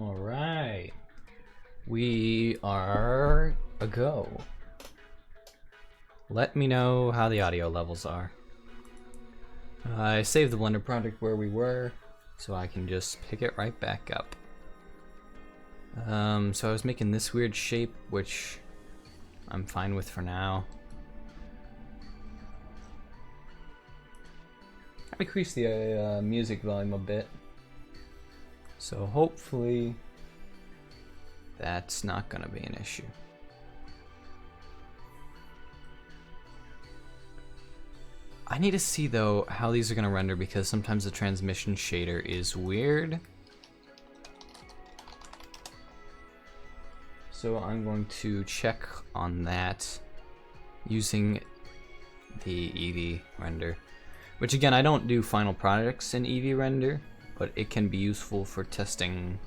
All right, we are a go. Let me know how the audio levels are. I saved the Blender project where we were, so I can just pick it right back up. So I was making this weird shape, which I'm fine with for now. I increased the music volume a bit, so hopefully that's not gonna be an issue. I need to see though how these are gonna render because sometimes the transmission shader is weird. So I'm going to check on that using the Eevee render. Which again, I don't do final products in Eevee render, but it can be useful for testing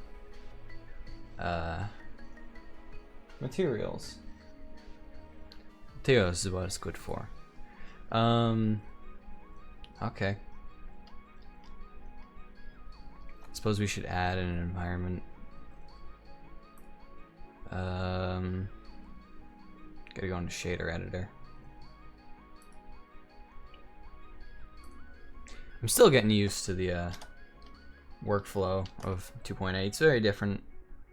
materials. Materials is what it's good for. Okay. Suppose we should add an environment. Gotta go into shader editor. I'm still getting used to the workflow of 2.8. It's very different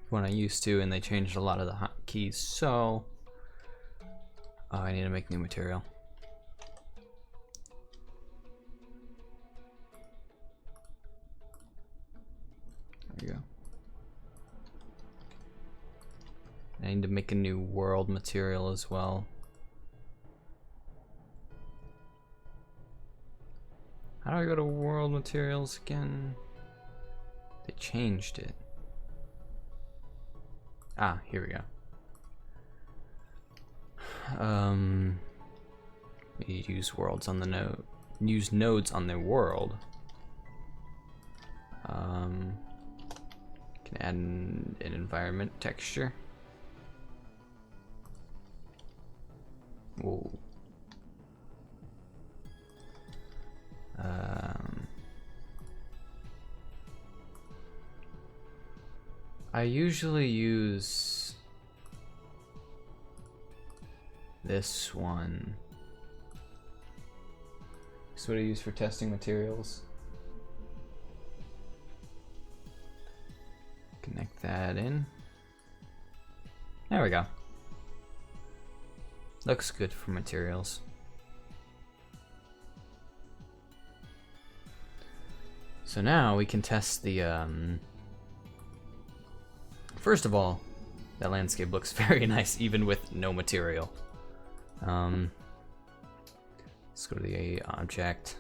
when I used to, and they changed a lot of the hotkeys. So, oh, I need to make new material. There you go. I need to make a new world material as well. How do I go to world materials again? They changed it. Ah, here we go. We use worlds on the node. Use nodes on the world. Can add an environment texture. Whoa. I usually use this one. This is what I use for testing materials. Connect that in. There we go. Looks good for materials. So now we can test the first of all, that landscape looks very nice even with no material. Let's go to the object.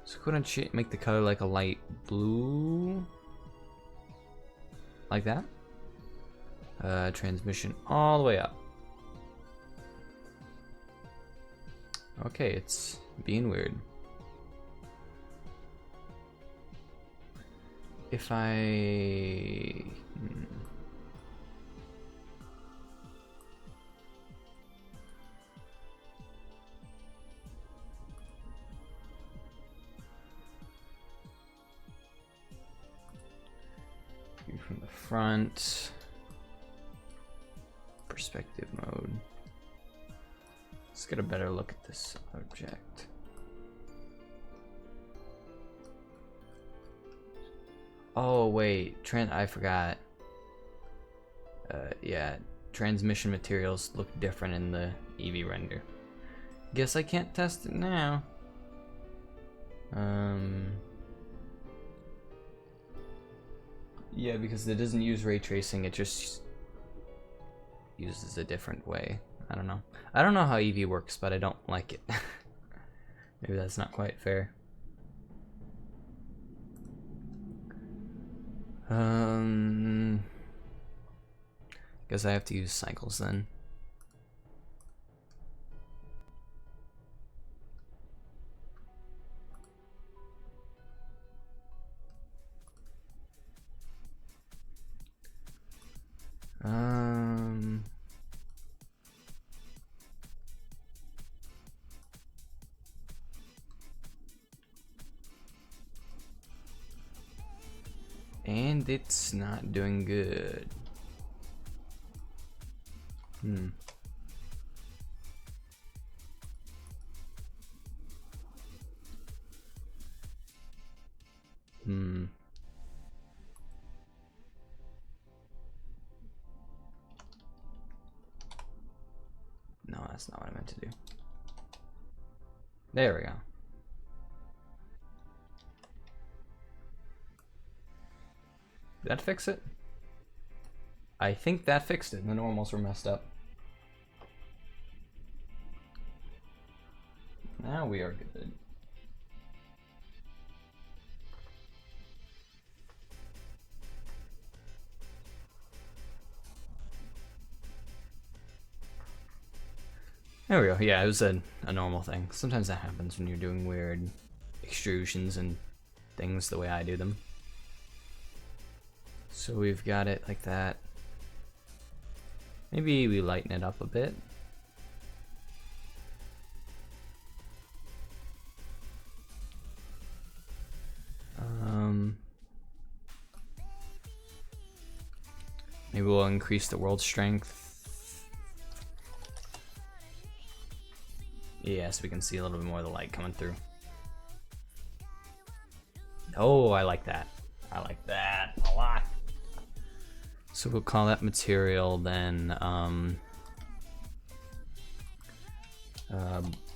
So couldn't make the color like a light blue? Like that? Transmission all the way up. Okay, it's being weird. If I... View from the front. Perspective mode. Let's get a better look at this object. Oh wait, I forgot. Yeah, transmission materials look different in the Eevee render. Guess I can't test it now. Yeah, because it doesn't use ray tracing, it just uses a different way. I don't know. I don't know how Eevee works, but I don't like it. Maybe that's not quite fair. Guess I have to use cycles then. And And it's not doing good. Hmm. No, that's not what I meant to do. There we go. Did that fix it? I think that fixed it. The normals were messed up. Now we are good. There we go. Yeah, it was a normal thing. Sometimes that happens when you're doing weird extrusions and things the way I do them. So we've got it like that. Maybe we lighten it up a bit. Maybe we'll increase the world strength. Yeah, so we can see a little bit more of the light coming through. Oh, I like that. I like that a lot. So we'll call that material then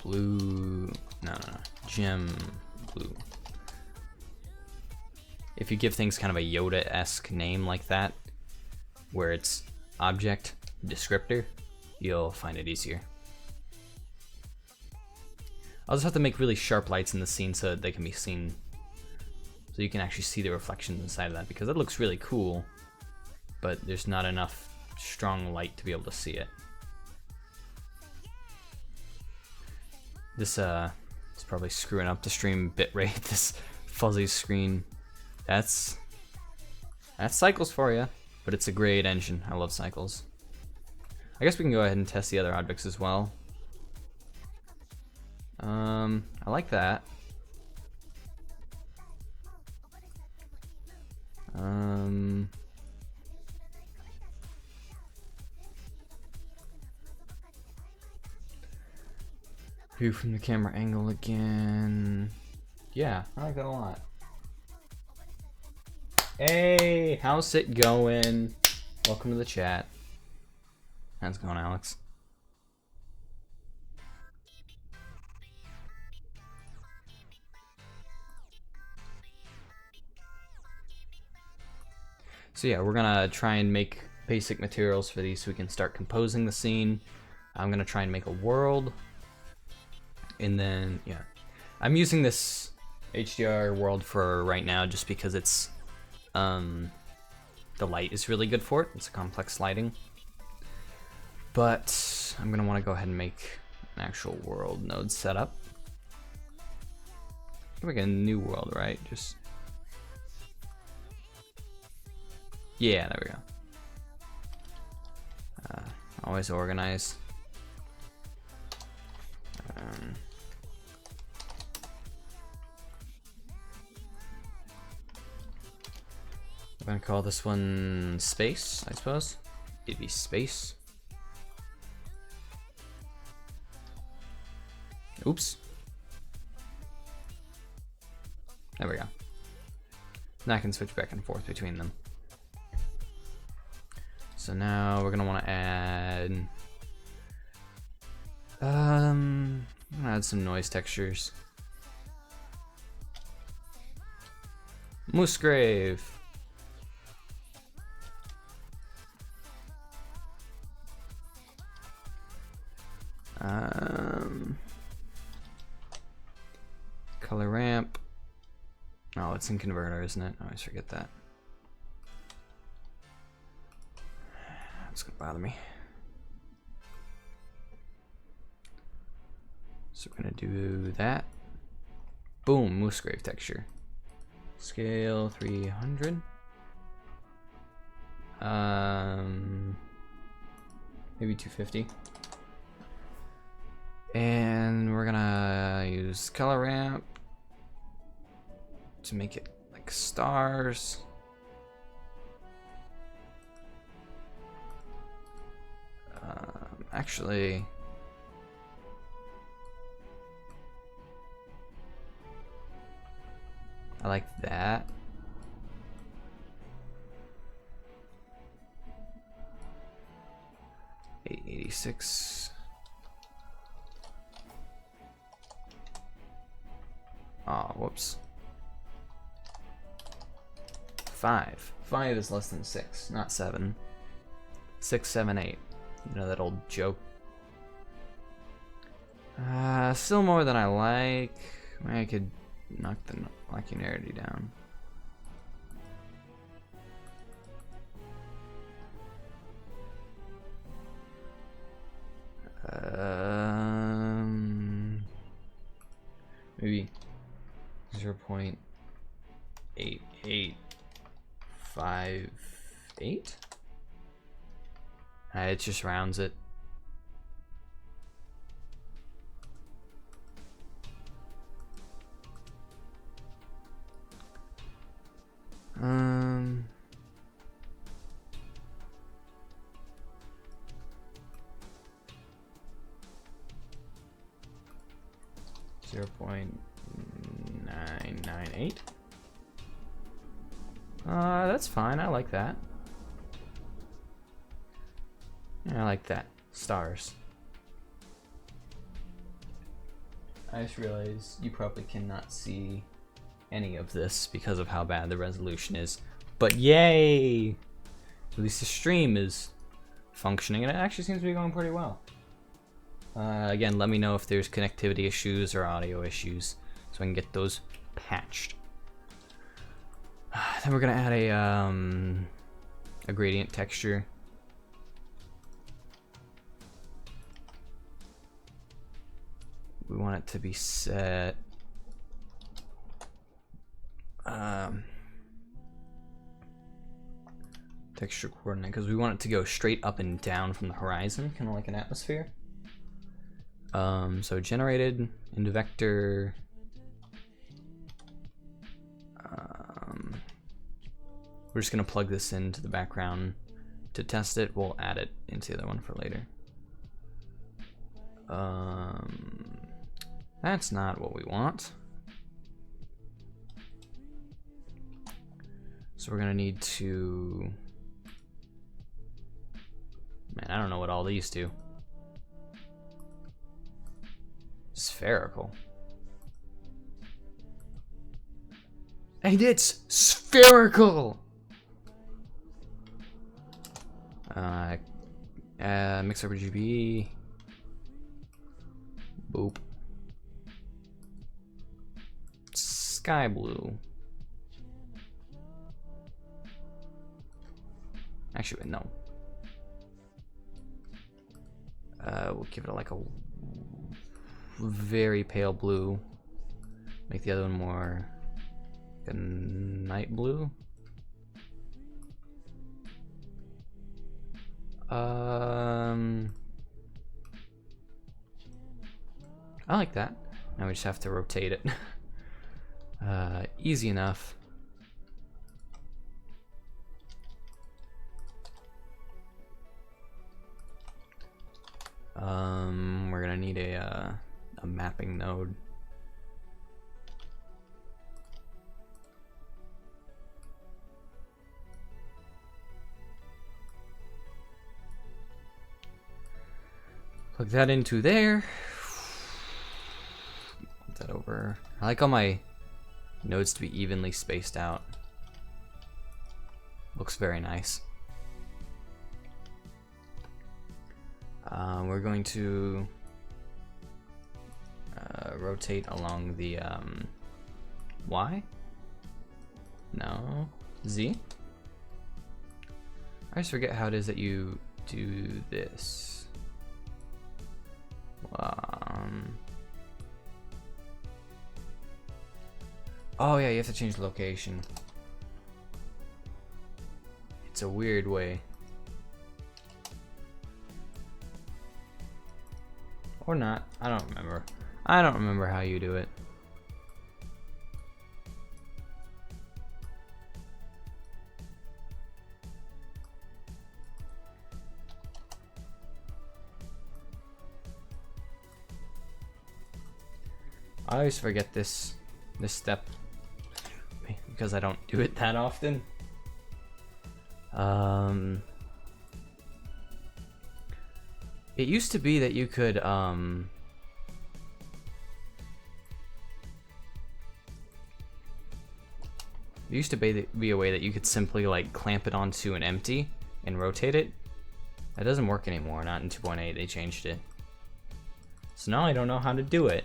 blue, no, gem blue. If you give things kind of a Yoda-esque name like that, where it's object descriptor, you'll find it easier. I'll just have to make really sharp lights in the scene so that they can be seen, so you can actually see the reflections inside of that, because it looks really cool, but there's not enough strong light to be able to see it. This is probably screwing up the stream bitrate. This fuzzy screen. That's Cycles for you, but it's a great engine. I love Cycles. I guess we can go ahead and test the other objects as well. I like that. View from the camera angle again. Yeah, I like that a lot. Hey, how's it going? Welcome to the chat. How's it going, Alex? So yeah, we're gonna try and make basic materials for these so we can start composing the scene. I'm gonna try and make a world. And then, yeah. I'm using this HDR world for right now just because it's, the light is really good for it. It's a complex lighting. But I'm gonna wanna go ahead and make an actual world node setup. I can make a new world, right? Just, yeah, there we go. Always organize. I'm gonna call this one space, I suppose. It'd be space. Oops. There we go. Now I can switch back and forth between them. So now we're gonna want to add I'm gonna add some noise textures. Moosegrave. Color ramp. Oh, it's in converter, isn't it? I always forget that. It's gonna bother me. So we're gonna do that. Boom, Moosegrave texture. Scale 300. Maybe 250. And we're gonna use color ramp to make it like stars. Actually, I like that. $886. Oh, whoops. 5. 5 is less than 6, not 7. 6, 7, 8. You know that old joke. Still more than I like. Maybe I could knock the linearity down. Maybe 0.8858. It just rounds it. Zero 0.998. That's fine. I like that. Yeah, I like that. Stars. I just realized you probably cannot see any of this because of how bad the resolution is. But yay! At least the stream is functioning, and it actually seems to be going pretty well. Again, let me know if there's connectivity issues or audio issues so I can get those patched. Then we're gonna add a gradient texture. We want it to be set texture coordinate because we want it to go straight up and down from the horizon, kind of like an atmosphere. So generated into vector. We're just gonna plug this into the background to test it. We'll add it into the other one for later. That's not what we want. So we're gonna need to, man, I don't know what all these do. Spherical. And it's spherical! Mix RGB. Boop. Sky blue. Actually, no. We'll give it like a very pale blue. Make the other one more like a night blue. I like that. Now we just have to rotate it. Easy enough. We're gonna need a mapping node. Plug that into there. Put that over. I like all my nodes to be evenly spaced out. Looks very nice. We're going to rotate along the Y? No, Z? I just forget how it is that you do this. Oh yeah, you have to change the location. It's a weird way. Or not. I don't remember. I don't remember how you do it. I always forget this step because I don't do it that often. It used to be that you could there used to be a way that you could simply like clamp it onto an empty and rotate it. That doesn't work anymore, not in 2.8, they changed it. So now I don't know how to do it.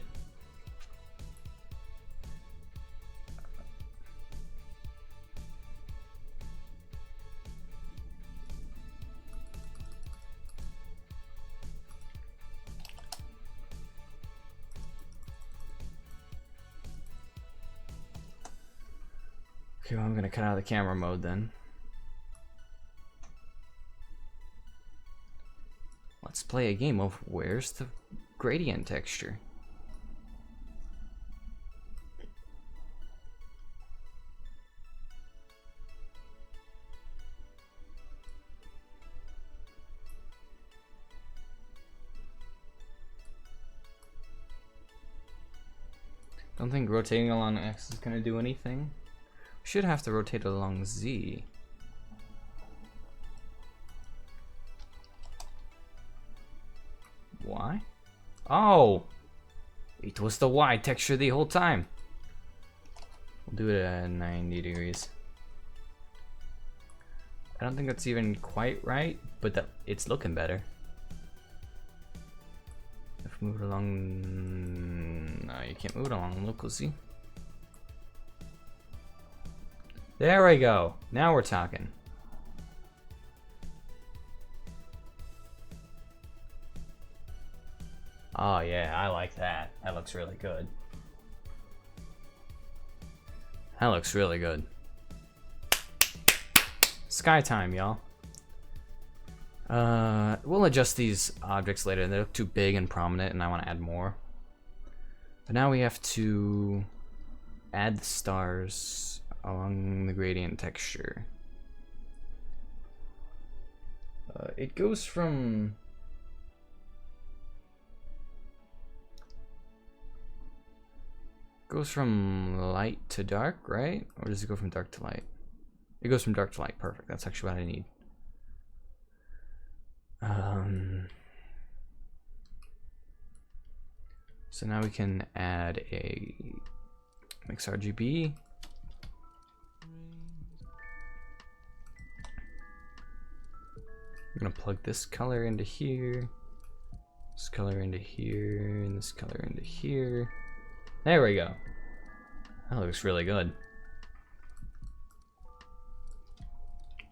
Okay, well, I'm gonna cut out of the camera mode then. Let's play a game of where's the gradient texture? Don't think rotating along X is gonna do anything. Should have to rotate along Z. Y? Oh! It was the Y texture the whole time. We'll do it at 90 degrees. I don't think that's even quite right, but it's looking better. If we move it along... No, you can't move it along local Z. There we go. Now we're talking. Oh yeah, I like that. That looks really good. That looks really good. Sky time, y'all. We'll adjust these objects later. They look too big and prominent and I want to add more. But now we have to add the stars along the gradient texture. It goes from light to dark, right? Or does it go from dark to light? It goes from dark to light. Perfect. That's actually what I need. So now we can add a mix RGB. I'm gonna plug this color into here, this color into here, and this color into here. There we go. That looks really good.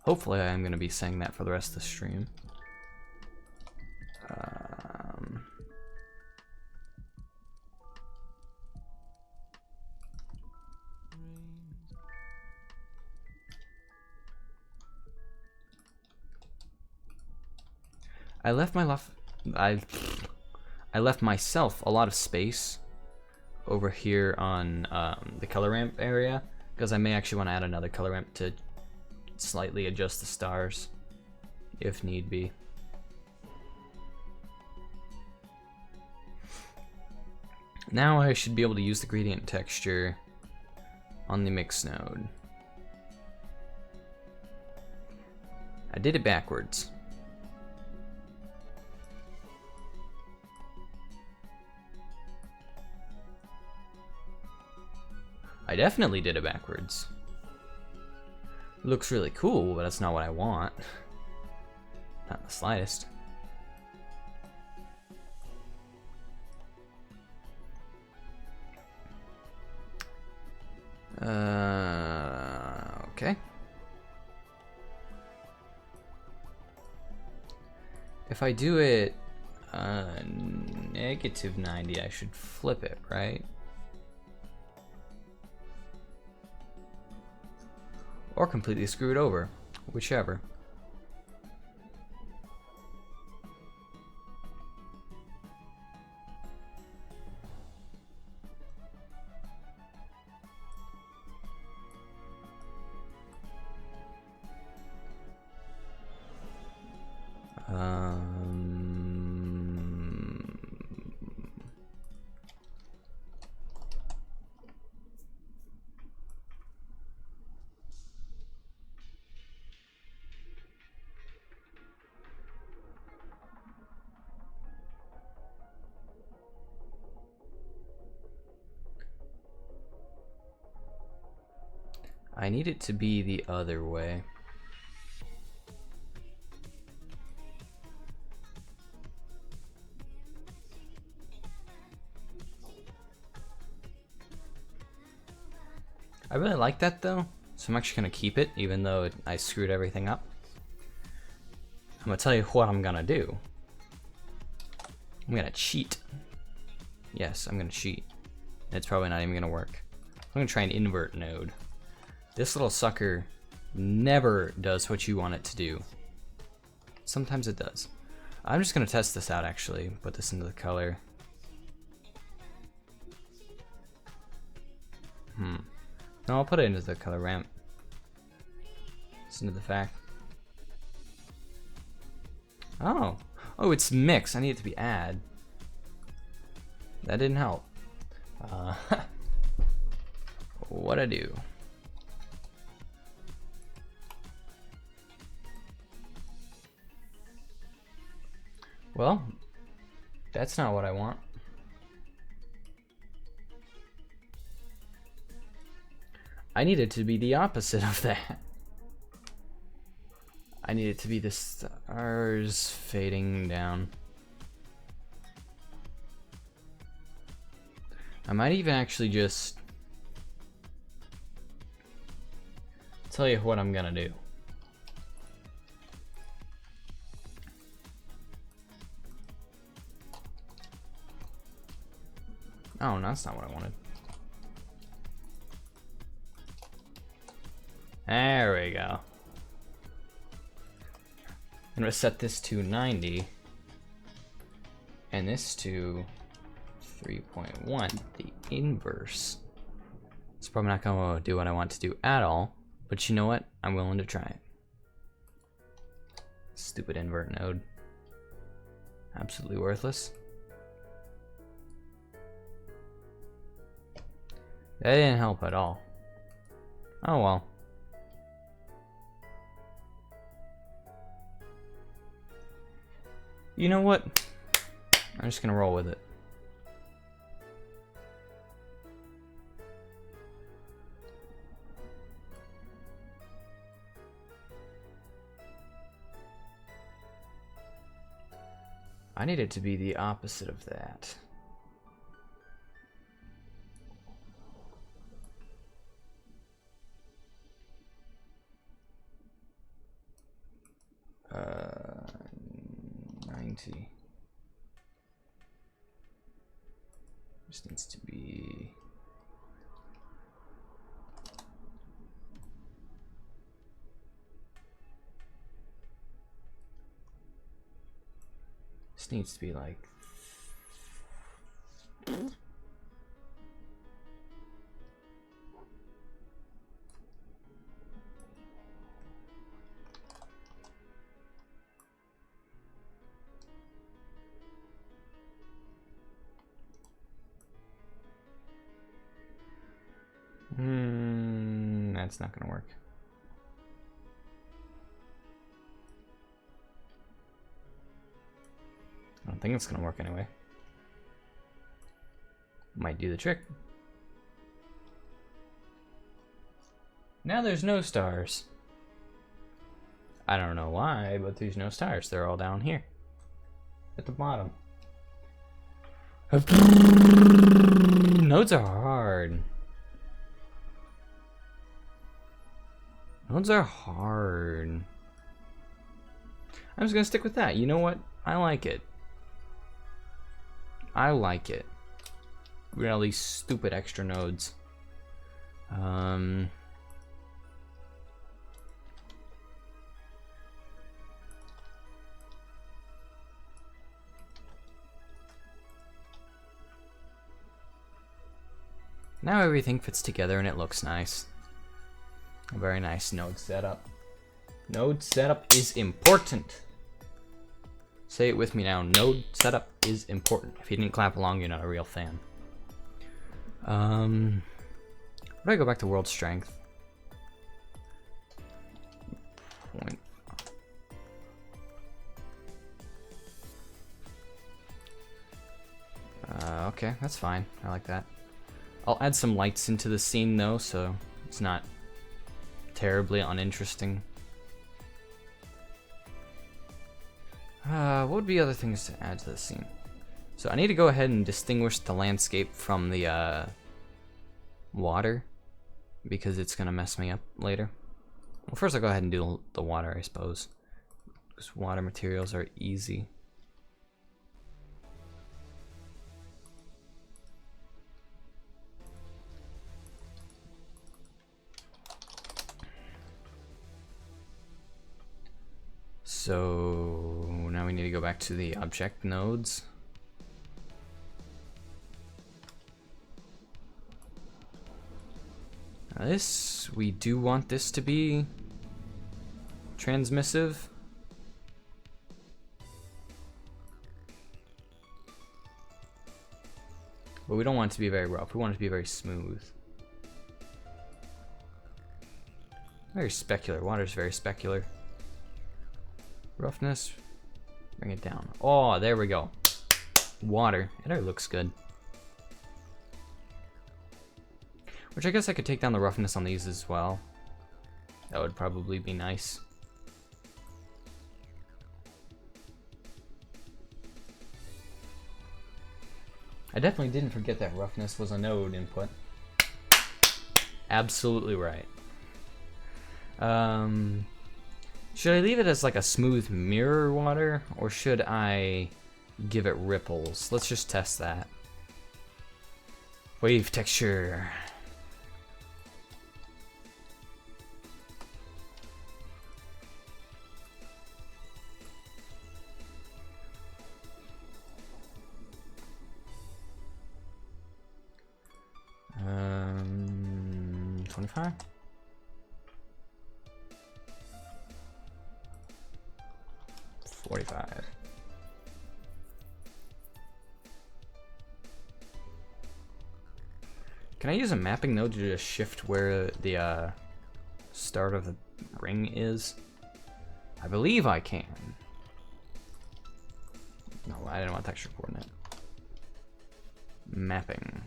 Hopefully I am gonna be saying that for the rest of the stream. I left myself a lot of space over here on the color ramp area because I may actually want to add another color ramp to slightly adjust the stars if need be. Now I should be able to use the gradient texture on the mix node. I did it backwards. I definitely did it backwards. It looks really cool, but that's not what I want. Not the slightest. Okay. If I do it negative 90, I should flip it, right? Or completely screw it over, whichever. I need it to be the other way. I really like that though, so I'm actually gonna keep it even though I screwed everything up. I'm gonna tell you what I'm gonna do. I'm gonna cheat. Yes, I'm gonna cheat. It's probably not even gonna work. I'm gonna try an invert node. This little sucker never does what you want it to do. Sometimes it does. I'm just gonna test this out actually. Put this into the color. No, I'll put it into the color ramp. Listen to the fact. Oh, it's mix. I need it to be add. That didn't help. What I do? Well, that's not what I want. I need it to be the opposite of that. I need it to be the stars fading down. I might even actually just tell you what I'm gonna do. Oh, no, that's not what I wanted. There we go. I'm gonna set this to 90 and this to 3.1, the inverse. It's probably not gonna do what I want to do at all, but you know what? I'm willing to try it. Stupid invert node. Absolutely worthless. That didn't help at all. Oh well. You know what? I'm just gonna roll with it. I need it to be the opposite of that. Uh, 90. This needs to be. This needs to be like. That's not gonna work. I don't think it's gonna work anyway. Might do the trick. Now there's no stars. I don't know why, but there's no stars. They're all down here at the bottom. Nodes are hard. Nodes are hard. I'm just gonna stick with that. You know what? I like it. I like it. We got all these stupid extra nodes. Now everything fits together and it looks nice. A very nice node setup. Node setup is important. Say it with me now. Node setup is important. If you didn't clap along, you're not a real fan. Where do I go back to world strength? Point. Okay, that's fine. I like that. I'll add some lights into the scene though, so it's not terribly uninteresting. What would be other things to add to the scene? So I need to go ahead and distinguish the landscape from the water, because it's gonna mess me up later. Well, first I'll go ahead and do the water, I suppose, because water materials are easy. So now we need to go back to the object nodes. Now this, we do want this to be transmissive. But we don't want it to be very rough, we want it to be very smooth. Very specular, water's very specular. Roughness, bring it down. Oh, there we go. Water, it already looks good. Which I guess I could take down the roughness on these as well. That would probably be nice. I definitely didn't forget that roughness was a node input. Absolutely right. Should I leave it as like a smooth mirror water, or should I give it ripples? Let's just test that. Wave texture. Um, 25? $45. Can I use a mapping node to just shift where the start of the ring is? I believe I can. No, I didn't want texture coordinate. Mapping.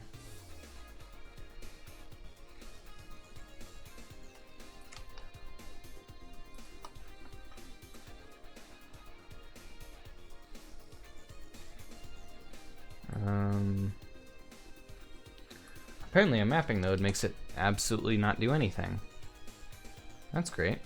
Apparently a mapping node makes it absolutely not do anything. That's great.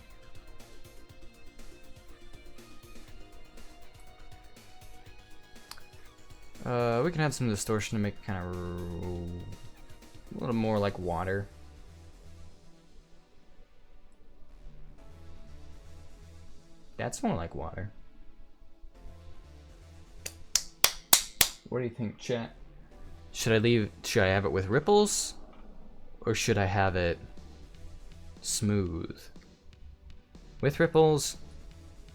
We can add some distortion to make it kind of a little more like water. That's more like water. What do you think, chat? Should I have it with ripples, or should I have it smooth? With ripples,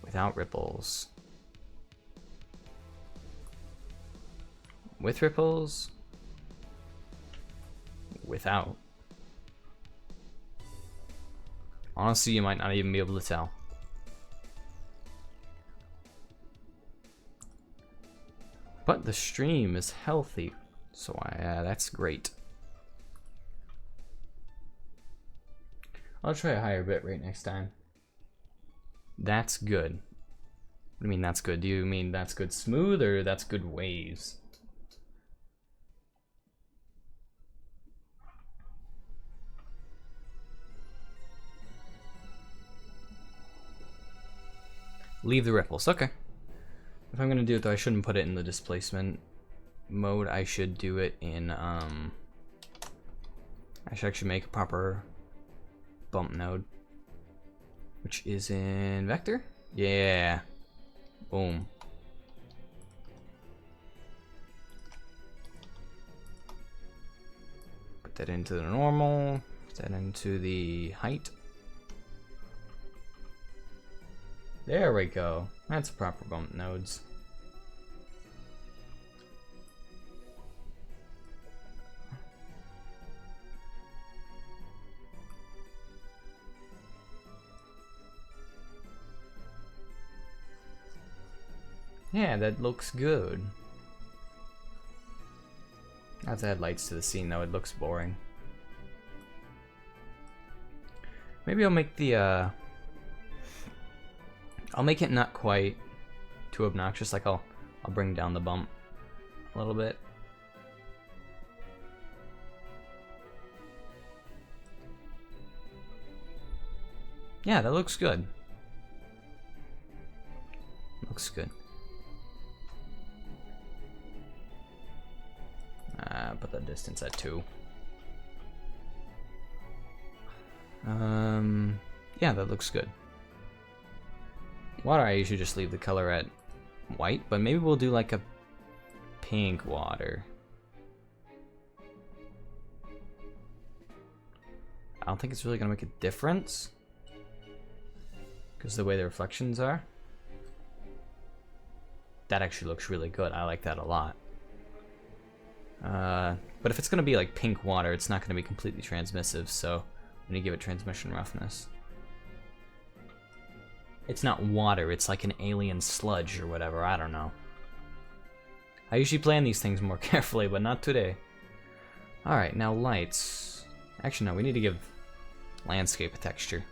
without ripples. With ripples, without. Honestly, you might not even be able to tell. But the stream is healthy, so that's great. I'll try a higher bit rate next time. That's good. What do you mean that's good? Do you mean that's good smooth, or that's good waves? Leave the ripples, okay. If I'm gonna do it though, I shouldn't put it in the displacement mode. I should do it in, I should actually make a proper bump node. Which is in vector? Yeah. Boom. Put that into the normal, put that into the height. There we go. That's proper bump nodes. Yeah, that looks good. I have to add lights to the scene though, it looks boring. Maybe I'll make the I'll make it not quite too obnoxious. Like I'll bring down the bump a little bit. Yeah, that looks good. Looks good. Put the distance at 2. Yeah, that looks good. Water, I usually just leave the color at white, but maybe we'll do like a pink water. I don't think it's really gonna make a difference because the way the reflections are. That actually looks really good. I like that a lot. But if it's gonna be like pink water, it's not gonna be completely transmissive, so we need to give it transmission roughness. It's not water, it's like an alien sludge or whatever, I don't know. I usually plan these things more carefully, but not today. Alright, now lights. Actually, no, we need to give landscape a texture.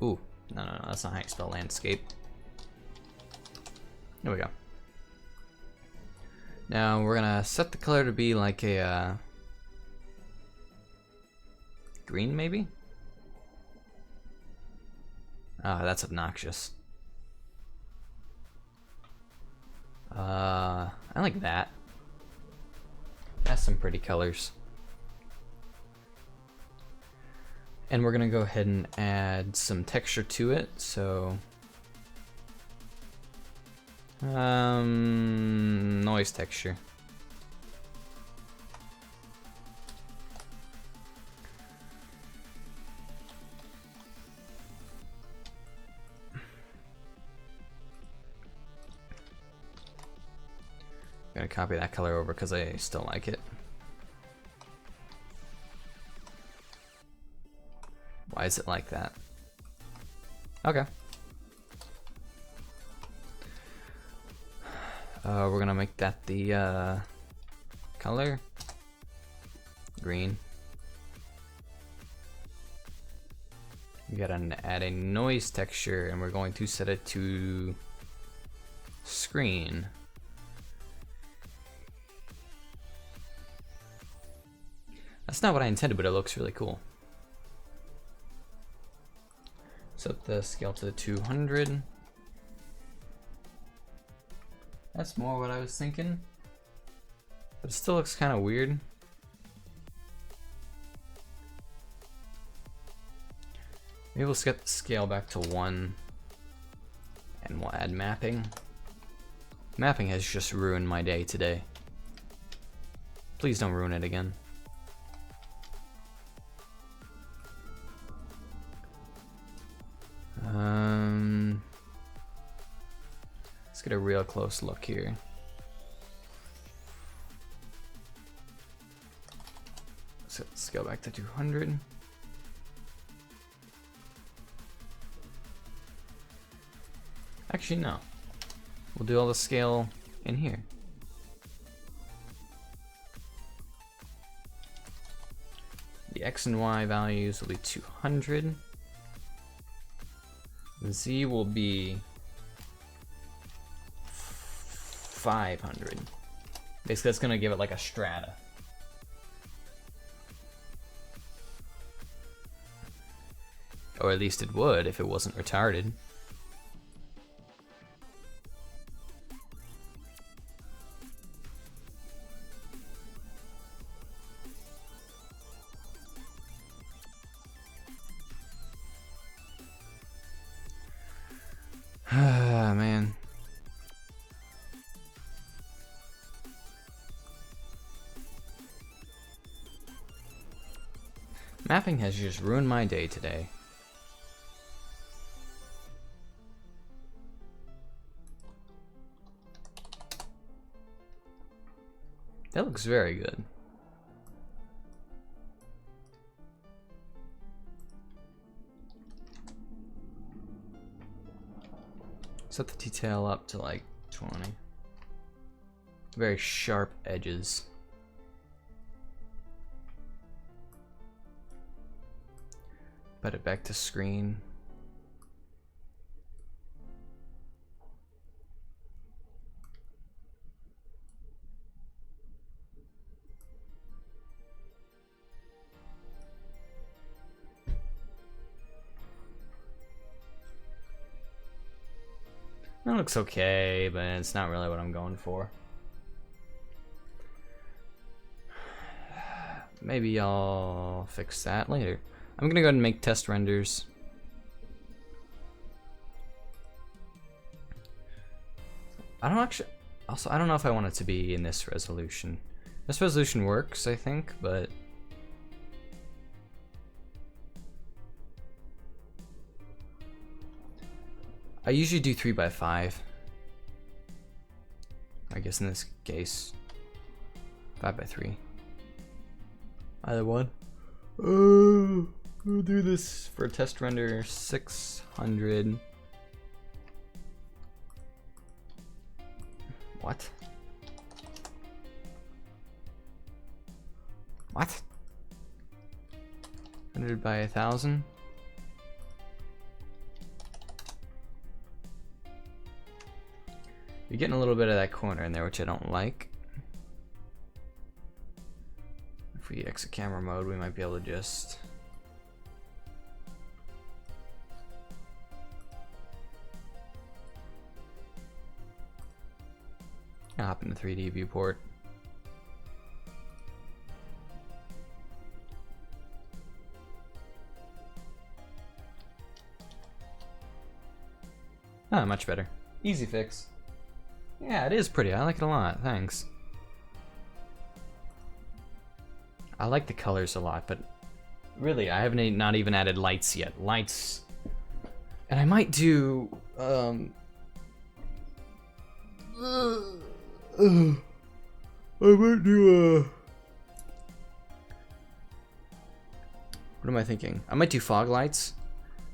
Ooh, no, that's not how you spell landscape. There we go. Now we're gonna set the color to be like a green, maybe? Ah, that's obnoxious. I like that. That's some pretty colors. And we're gonna go ahead and add some texture to it, so noise texture. I'm gonna copy that color over because I still like it. Why is it like that? Okay. We're gonna make that the color green. We gotta add a noise texture, and we're going to set it to screen. That's not what I intended, but it looks really cool. Set the scale to 200. That's more what I was thinking, but it still looks kind of weird. Maybe we'll get the scale back to 1, and we'll add mapping. Mapping has just ruined my day today. Please don't ruin it again. Let's get a real close look here. So let's go back to 200. Actually, no. We'll do all the scale in here. The X and Y values will be 200. Z will be 500. Basically, that's gonna give it like a strata. Or at least it would if it wasn't retarded. Ah, man. Mapping has just ruined my day today. That looks very good. Set the detail up to like 20. very sharp edges. Put it back to screen. That looks okay, but it's not really what I'm going for. Maybe I'll fix that later. I'm gonna go ahead and make test renders. I don't know if I want it to be in this resolution. This resolution works, I think, but I usually do 3x5. I guess in this case, 5x3. Either one. We'll do this for test render 600. What? What? 100 by 1000? You're getting a little bit of that corner in there, which I don't like. If we exit camera mode, we might be able to just... I'll hop in the 3D viewport. Ah, much better. Easy fix. Yeah, it is pretty. I like it a lot. Thanks. I like the colors a lot, but really, I haven't not even added lights yet. Lights, and I might do. I might do. What am I thinking? I might do fog lights,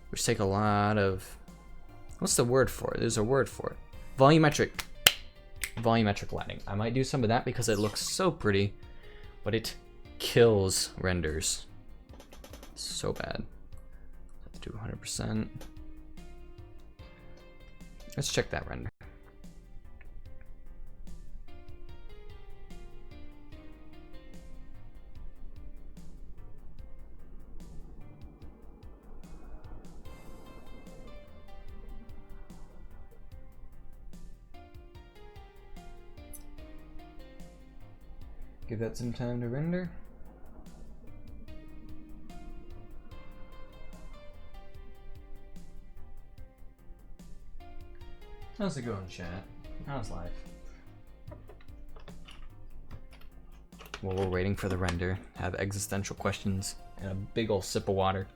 which take a lot of. What's the word for it? There's a word for it. Volumetric lighting. I might do some of that because it looks so pretty, but it kills renders so bad. Have to do 100%. Let's check that render. Give that some time to render. How's it going, chat? How's life? While we're waiting for the render, have existential questions and a big ol' sip of water.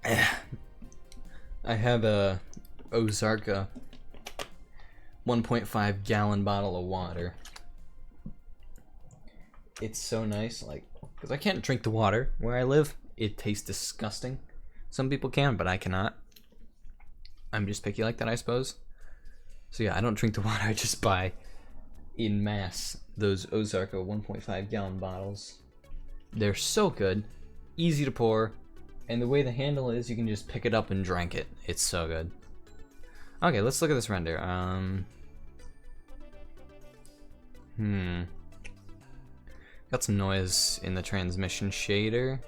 I have a Ozarka 1.5 gallon bottle of water. It's so nice, like, because I can't drink the water where I live. It tastes disgusting. Some people can, but I cannot. I'm just picky like that, I suppose. So yeah, I don't drink the water. I just buy in mass those Ozarka 1.5 gallon bottles. They're so good, easy to pour, and the way the handle is, you can just pick it up and drink it. It's so good. Okay, let's look at this render. Got some noise in the transmission shader.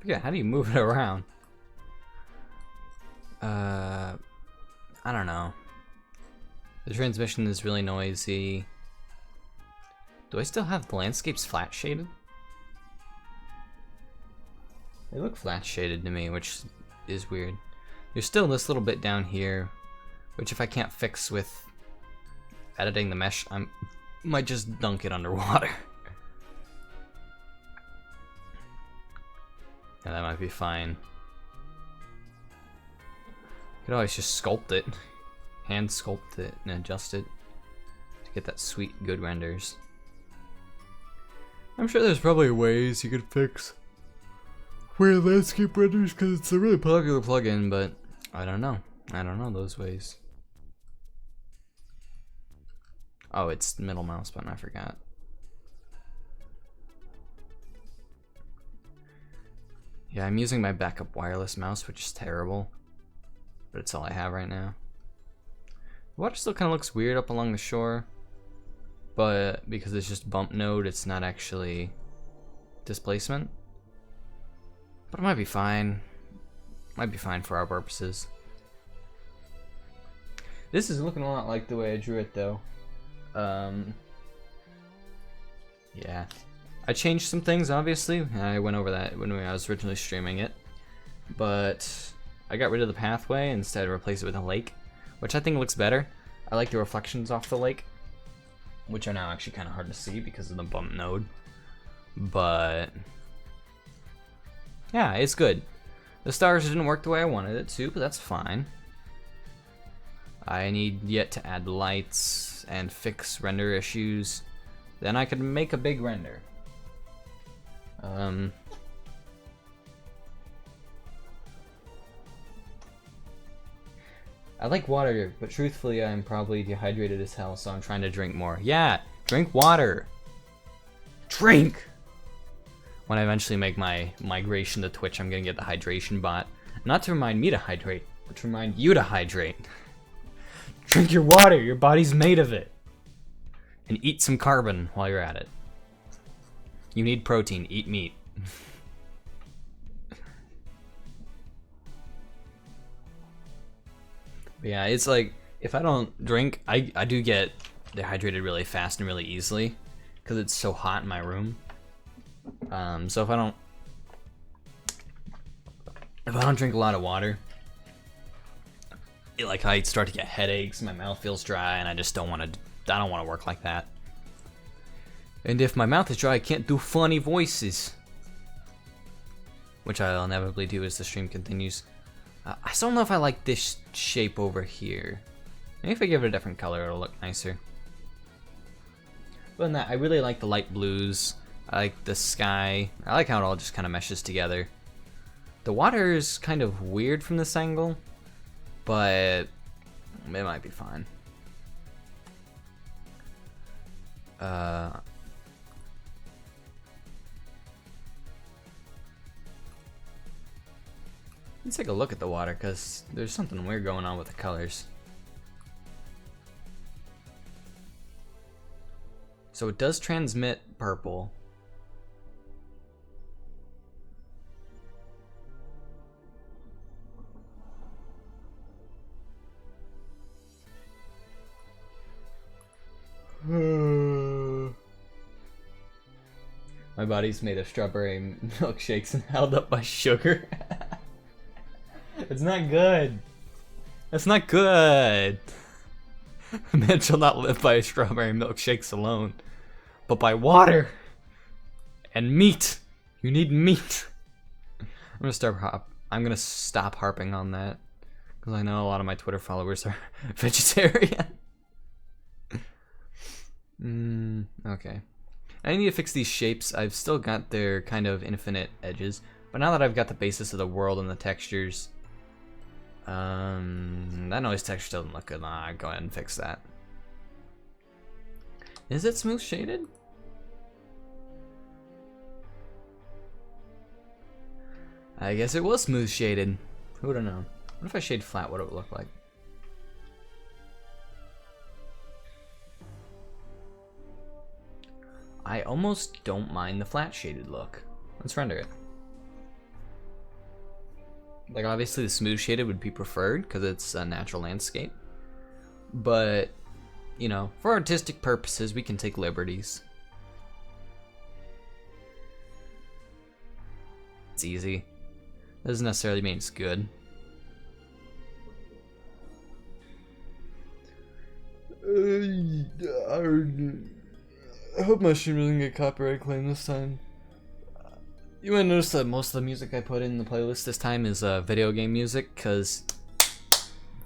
Yeah, how do you move it around? I don't know. The transmission is really noisy. Do I still have the landscapes flat shaded? They look flat shaded to me, which is weird. There's still this little bit down here, which if I can't fix with editing the mesh, I might just dunk it underwater. Yeah, that might be fine. could always just sculpt it. Hand sculpt it and adjust it to get that sweet, good renders. I'm sure there's probably ways you could fix weird landscape renders because it's a really popular plugin, but I don't know. I don't know those ways. Oh, it's middle mouse button, I forgot. Yeah, I'm using my backup wireless mouse, which is terrible. But it's all I have right now. The water still kind of looks weird up along the shore. But because it's just bump node, it's not actually displacement. But it might be fine. Might be fine for our purposes. This is looking a lot like the way I drew it though. Yeah. I changed some things, obviously. I went over that when I was originally streaming it. But I got rid of the pathway and instead replaced it with a lake, which I think looks better. I like the reflections off the lake, which are now actually kind of hard to see because of the bump node. But yeah, it's good. The stars didn't work the way I wanted it to, but that's fine. I need yet to add lights and fix render issues. Then I could make a big render. I like water, but truthfully I'm probably dehydrated as hell, so I'm trying to drink more. Yeah, drink water! Drink! When I eventually make my migration to Twitch, I'm gonna get the hydration bot. Not to remind me to hydrate, but to remind you to hydrate. Drink your water, your body's made of it. And eat some carbon while you're at it. You need protein, eat meat. But yeah, it's like, if I don't drink, I do get dehydrated really fast and really easily. Because it's so hot in my room. So if I don't drink a lot of water, I start to get headaches, my mouth feels dry, and I just don't want to work like that. And if my mouth is dry, I can't do funny voices. Which I'll inevitably do as the stream continues. I still don't know if I like this shape over here. Maybe if I give it a different color, it'll look nicer. Other than that, I really like the light blues. I like the sky. I like how it all just kind of meshes together. The water is kind of weird from this angle, but it might be fine. Let's take a look at the water, because there's something weird going on with the colors. So it does transmit purple. My body's made of strawberry milkshakes and held up by sugar. It's not good. That's not good. Man shall not live by strawberry milkshakes alone, but by water and meat. You need meat. I'm gonna stop harping on that because I know a lot of my Twitter followers are vegetarian. Okay. I need to fix these shapes. I've still got their kind of infinite edges, but now that I've got the basis of the world and the textures, that noise texture doesn't look good. I'll go ahead and fix that. Is it smooth shaded? I guess it was smooth shaded. Who would have known? What if I shade flat? What would it look like? I almost don't mind the flat shaded look. Let's render it. Like, obviously the smooth shaded would be preferred because it's a natural landscape. But, you know, for artistic purposes, we can take liberties. It's easy. Doesn't necessarily mean it's good. I hope my stream doesn't get copyright claim this time. You might notice that most of the music I put in the playlist this time is video game music, because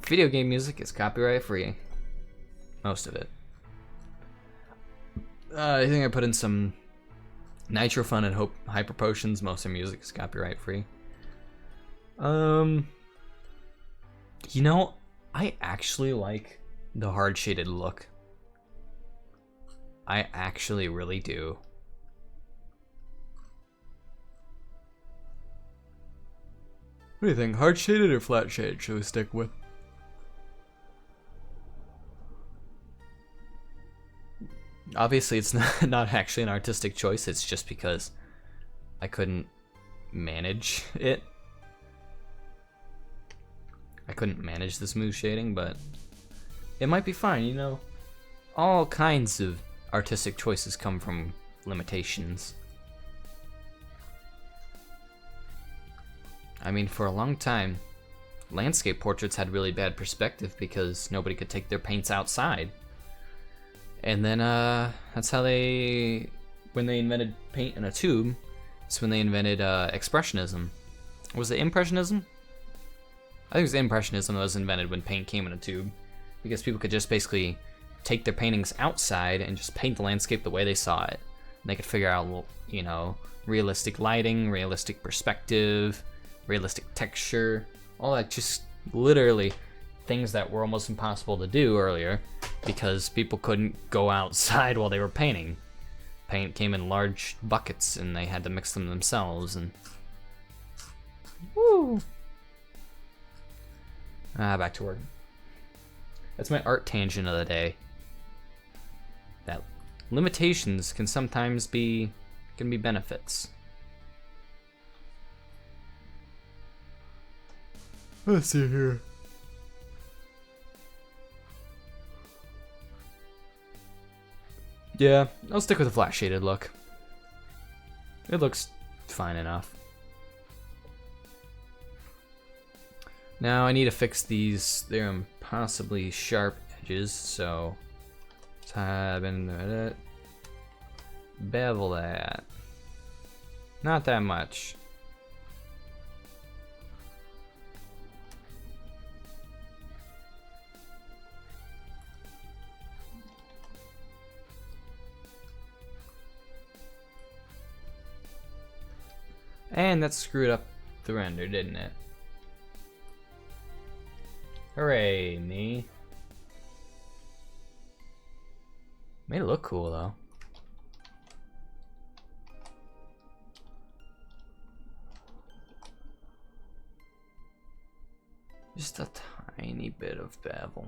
Video game music is copyright free. Most of it. I think I put in some Nitro Fun and Hyper Potions. Most of their music is copyright free. You know, I actually like the hard shaded look. I actually really do. What do you think? Hard shaded or flat shaded should we stick with? Obviously, it's not actually an artistic choice. It's just because I couldn't manage it. I couldn't manage the smooth shading, but it might be fine, you know. All kinds of artistic choices come from limitations. I mean, for a long time, landscape portraits had really bad perspective because nobody could take their paints outside. And then that's how when they invented paint in a tube, it's when they invented expressionism. Was it impressionism? I think it was impressionism that was invented when paint came in a tube, because people could just basically take their paintings outside and just paint the landscape the way they saw it. And they could figure out, you know, realistic lighting, realistic perspective, realistic texture, all that, just literally things that were almost impossible to do earlier because people couldn't go outside while they were painting. Paint came in large buckets and they had to mix them themselves, and woo! Back to work. That's my art tangent of the day. That limitations can sometimes be benefits. Let's see here. Yeah, I'll stick with the flat shaded look. It looks fine enough. Now I need to fix these, they're impossibly sharp edges, so tab into it. Bevel that. Not that much. And that screwed up the render, didn't it? Hooray, me. Made it look cool, though. Just a tiny bit of bevel.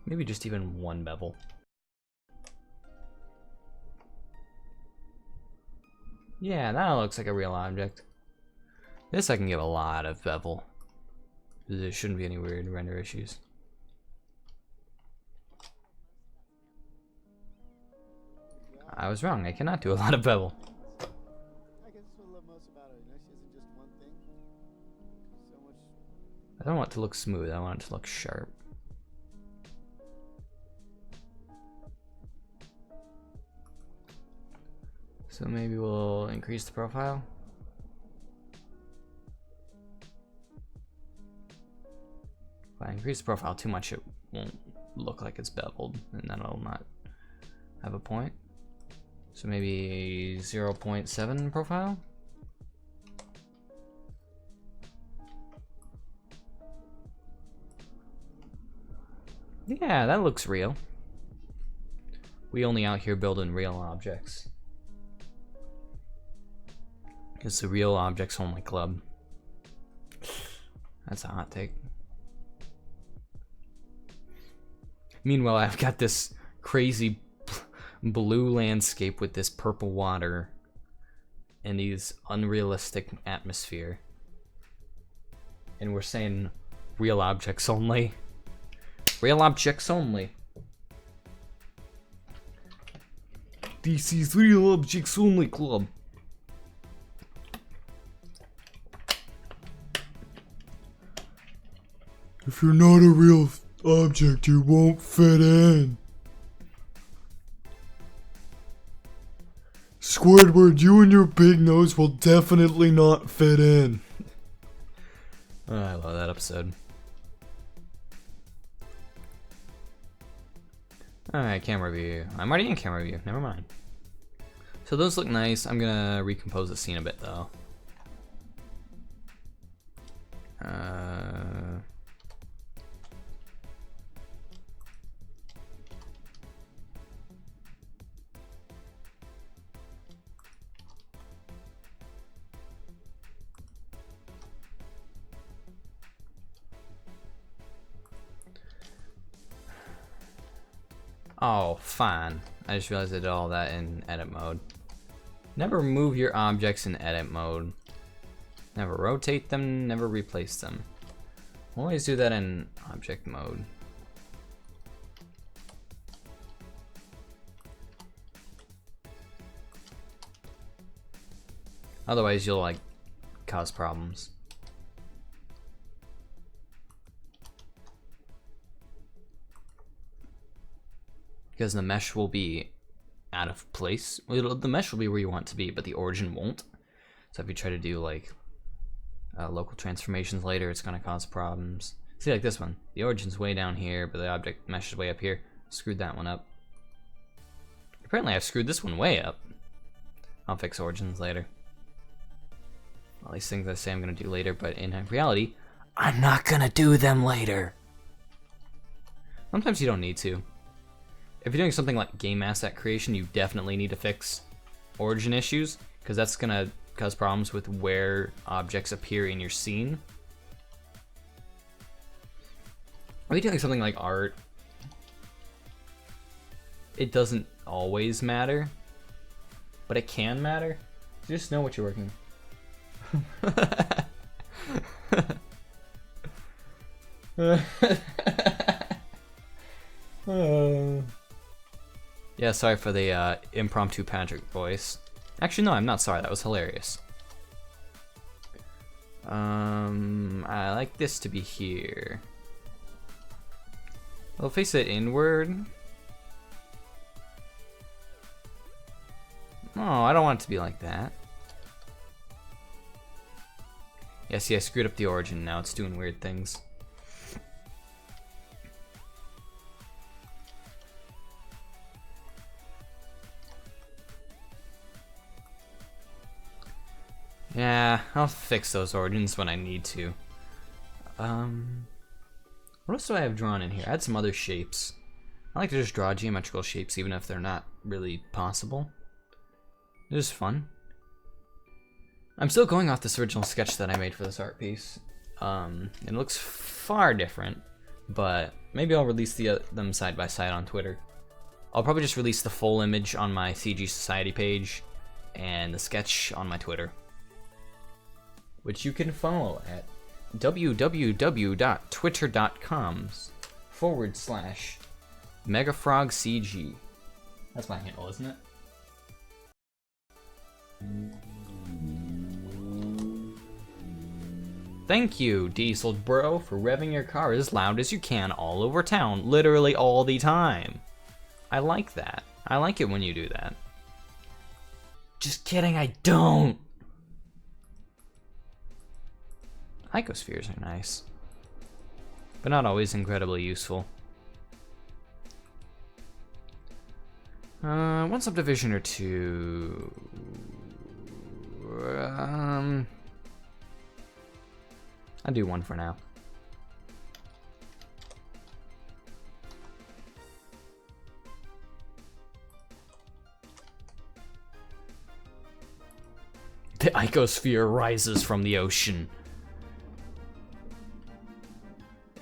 Maybe just even one bevel. Yeah, that looks like a real object. This I can give a lot of bevel. There shouldn't be any weird render issues. I was wrong, I cannot do a lot of bevel. I don't want it to look smooth, I want it to look sharp. So maybe we'll increase the profile. If I increase the profile too much, it won't look like it's beveled, and then it'll not have a point. So maybe 0.7 profile? Yeah, that looks real. We only out here building real objects. It's the Real Objects Only Club. That's a hot take. Meanwhile, I've got this crazy blue landscape with this purple water and these unrealistic atmosphere. And we're saying real objects only. Real objects only. This is Real Objects Only Club. If you're not a real object, you won't fit in. Squidward, you and your big nose will definitely not fit in. Oh, I love that episode. Alright, camera view. I'm already in camera view, never mind. So those look nice. I'm gonna recompose the scene a bit though. Oh, fine. I just realized I did all that in edit mode. Never move your objects in edit mode. Never rotate them, never replace them. Always do that in object mode. Otherwise you'll like cause problems. Because the mesh will be out of place. The mesh will be where you want it to be, but the origin won't. So if you try to do like local transformations later, it's gonna cause problems. See, like this one, the origin's way down here, but the object mesh is way up here. Screwed that one up. Apparently I've screwed this one way up. I'll fix origins later. All these things I say I'm gonna do later, but in reality, I'm not gonna do them later. Sometimes you don't need to. If you're doing something like game asset creation, you definitely need to fix origin issues, because that's gonna cause problems with where objects appear in your scene. If you're doing something like art, it doesn't always matter, but it can matter. Just know what you're working. Yeah, sorry for the impromptu Patrick voice. Actually, no, I'm not sorry. That was hilarious. I like this to be here. I'll face it inward. Oh, I don't want it to be like that. Yeah, see, I screwed up the origin. Now it's doing weird things. Yeah, I'll fix those origins when I need to. What else do I have drawn in here? I had some other shapes. I like to just draw geometrical shapes even if they're not really possible. It is fun. I'm still going off this original sketch that I made for this art piece. It looks far different, but maybe I'll release them side by side on Twitter. I'll probably just release the full image on my CG Society page and the sketch on my Twitter, which you can follow at www.twitter.com/megafrogcg. That's my handle, isn't it? Thank you, Diesel Bro, for revving your car as loud as you can all over town, literally all the time. I like that. I like it when you do that. Just kidding, I don't! Icospheres are nice, but not always incredibly useful. One subdivision or two. I'll do one for now. The icosphere rises from the ocean.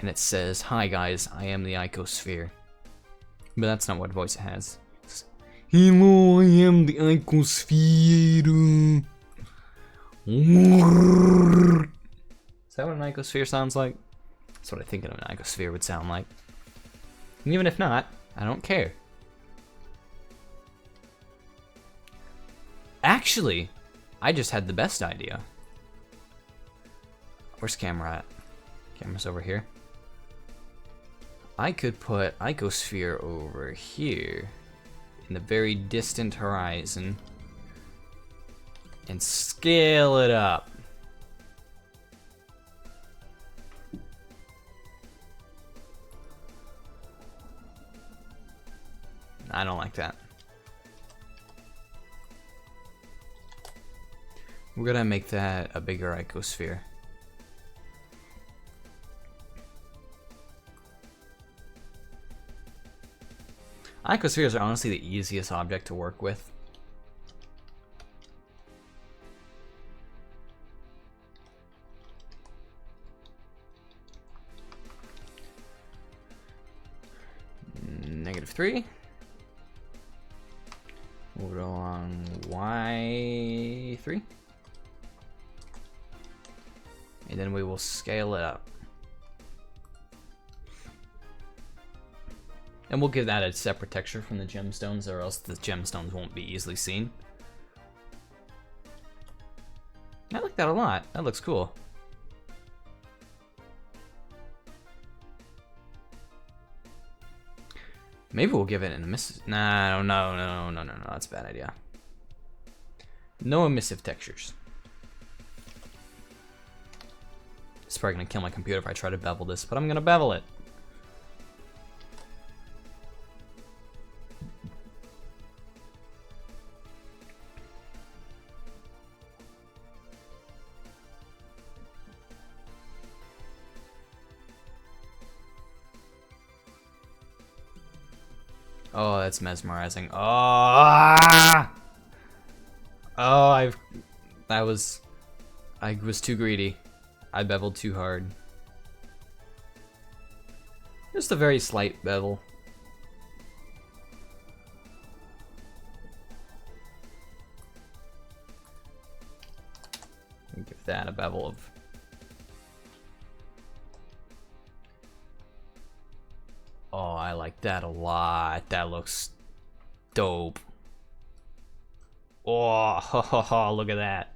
And it says, "Hi guys, I am the icosphere." But that's not what voice it has. It's, "Hello, I am the icosphere." Is that what an icosphere sounds like? That's what I think an icosphere would sound like. And even if not, I don't care. Actually, I just had the best idea. Where's camera at? Camera's over here. I could put icosphere over here in the very distant horizon and scale it up. I don't like that. We're gonna make that a bigger icosphere. Icospheres are honestly the easiest object to work with. -3. Move it along Y3. And then we will scale it up. And we'll give that a separate texture from the gemstones, or else the gemstones won't be easily seen. I like that a lot. That looks cool. Maybe we'll give it an emissive. No, that's a bad idea. No emissive textures. It's probably gonna kill my computer if I try to bevel this, but I'm gonna bevel it. Oh, that's mesmerizing. Oh, I was too greedy. I beveled too hard. Just a very slight bevel. Give that a bevel of. Oh, I like that a lot. That looks dope. Oh, look at that.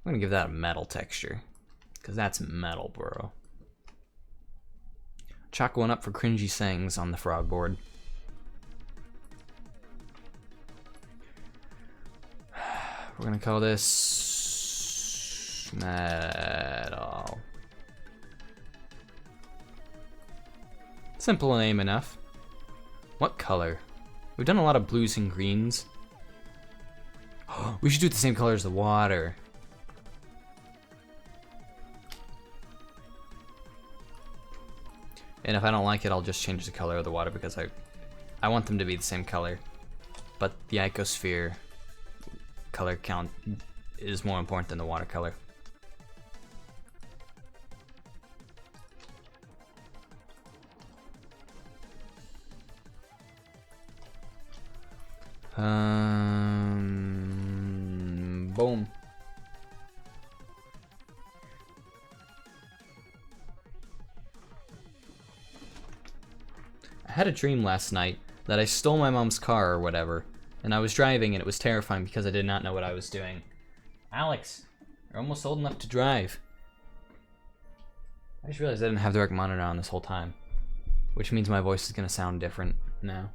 I'm gonna give that a metal texture, because that's metal, bro. Chalk one up for cringy sayings on the frog board. We're gonna call this metal. Simple name enough. What color? We've done a lot of blues and greens. We should do it the same color as the water. And if I don't like it, I'll just change the color of the water, because I want them to be the same color. But the icosphere color count is more important than the watercolor. Boom. I had a dream last night that I stole my mom's car or whatever, and I was driving, and it was terrifying because I did not know what I was doing. Alex, you're almost old enough to drive. I just realized I didn't have the direct monitor on this whole time, which means my voice is gonna sound different now,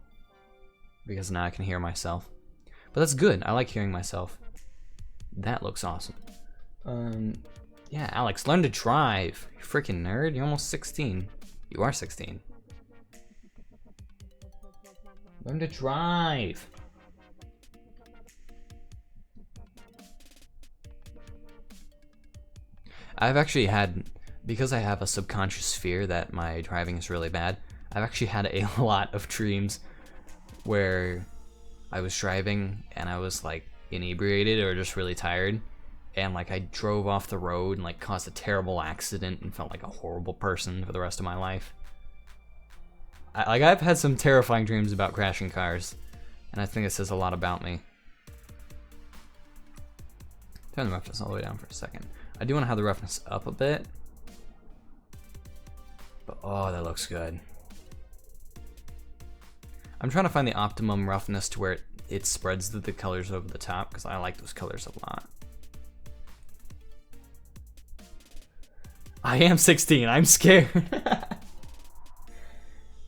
because now I can hear myself. But that's good. I like hearing myself. That looks awesome. Yeah, Alex, learn to drive. You freaking nerd. You're almost 16. You are 16. Learn to drive. I've actually had, because I have a subconscious fear that my driving is really bad, I've actually had a lot of dreams where I was driving and I was like inebriated or just really tired, and like I drove off the road and like caused a terrible accident and felt like a horrible person for the rest of my life. I've had some terrifying dreams about crashing cars, and I think it says a lot about me. Turn the roughness all the way down for a second. I do want to have the roughness up a bit, but oh, that looks good. I'm trying to find the optimum roughness to where it spreads the colors over the top, because I like those colors a lot. I am 16, I'm scared.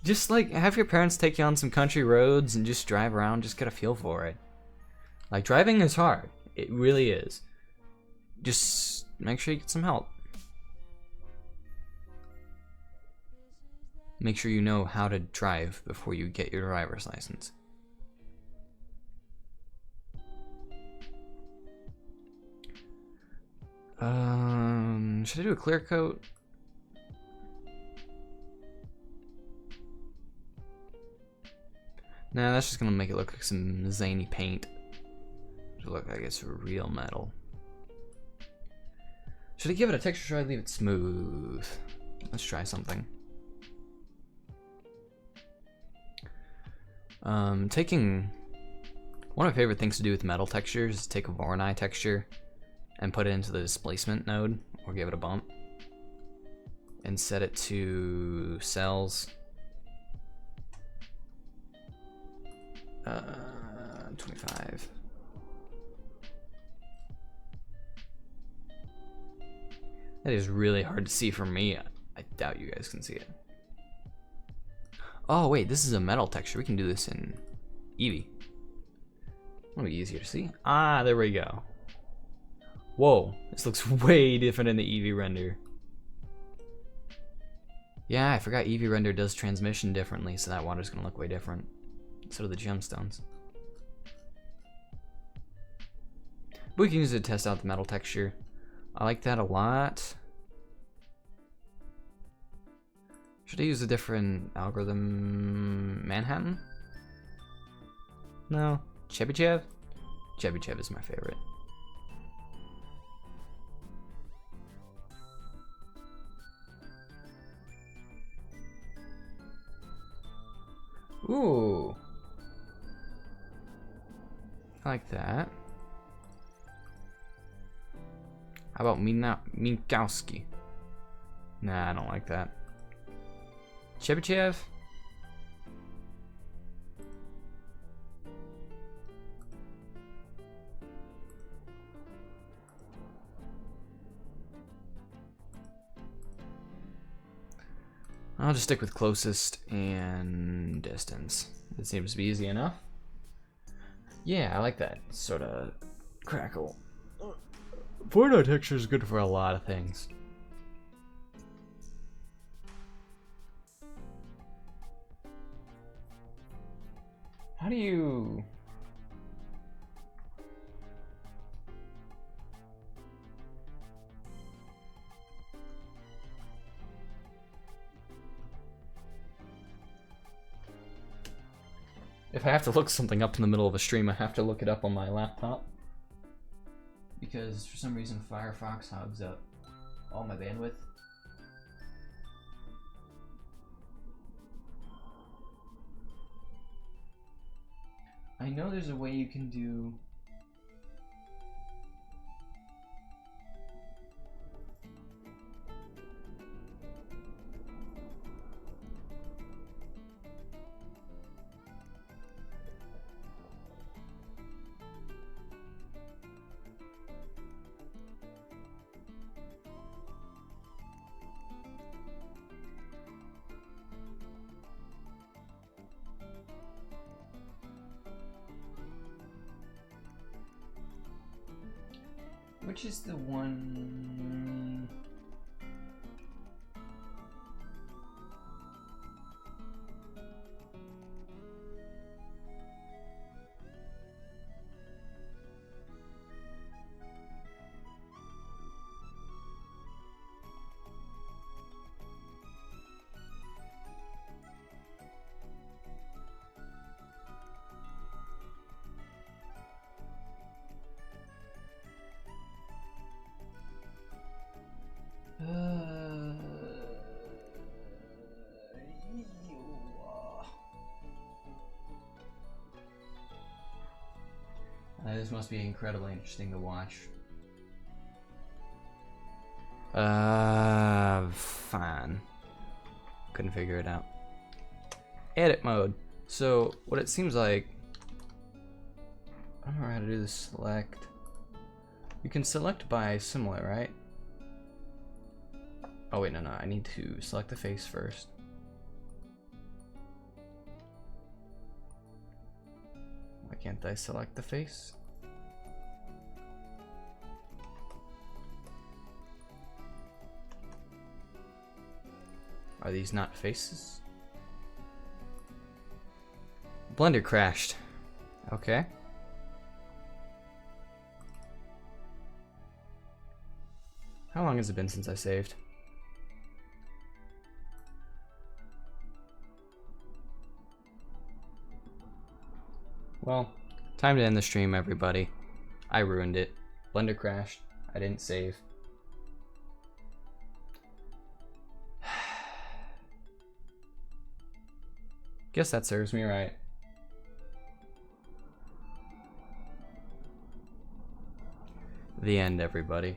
Just like have your parents take you on some country roads and just drive around, just get a feel for it. Like, driving is hard, it really is. Just make sure you get some help. make sure you know how to drive before you get your driver's license. Should I do a clear coat? Nah, that's just gonna make it look like some zany paint. It'll look like it's real metal. Should I give it a texture or should I leave it smooth? Let's try something. Taking one of my favorite things to do with metal textures is take a Voronoi texture and put it into the displacement node, or give it a bump, and set it to cells. 25. That is really hard to see for me. I doubt you guys can see it. Oh wait, this is a metal texture. We can do this in Eevee. It'll be easier to see. Ah, there we go. Whoa, this looks way different in the Eevee render. Yeah, I forgot Eevee render does transmission differently, so that water's gonna look way different. So do the gemstones. But we can use it to test out the metal texture. I like that a lot. Should I use a different algorithm? Manhattan? No. Chebyshev? Chebyshev is my favorite. Ooh. I like that. How about Minkowski? Nah, I don't like that. Chebyshev? I'll just stick with closest and distance. It seems to be easy enough. Yeah, I like that sort of crackle. Voronoi texture is good for a lot of things. How do you... If I have to look something up in the middle of a stream, I have to look it up on my laptop. Because for some reason Firefox hogs up all my bandwidth. I know there's a way you can do... Which is the one... This must be incredibly interesting to watch. Fine. Couldn't figure it out. Edit mode. So, what it seems like... I don't know how to do this select. You can select by similar, right? Oh wait, no, I need to select the face first. Why can't I select the face? Are these not faces? Blender crashed. Okay. How long has it been since I saved? Well, time to end the stream, everybody. I ruined it. Blender crashed. I didn't save. Guess that serves me right. The end, everybody.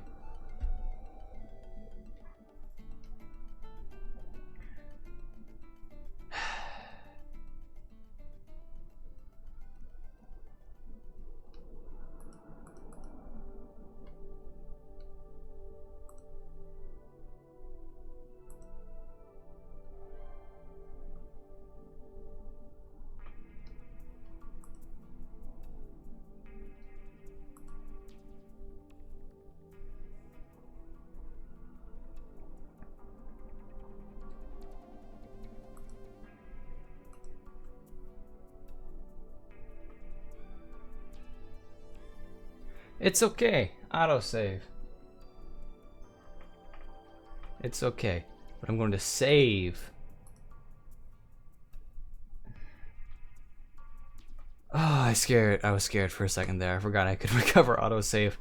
It's okay. Autosave. It's okay. But I'm going to save. Oh, I was scared for a second there. I forgot I could recover autosave.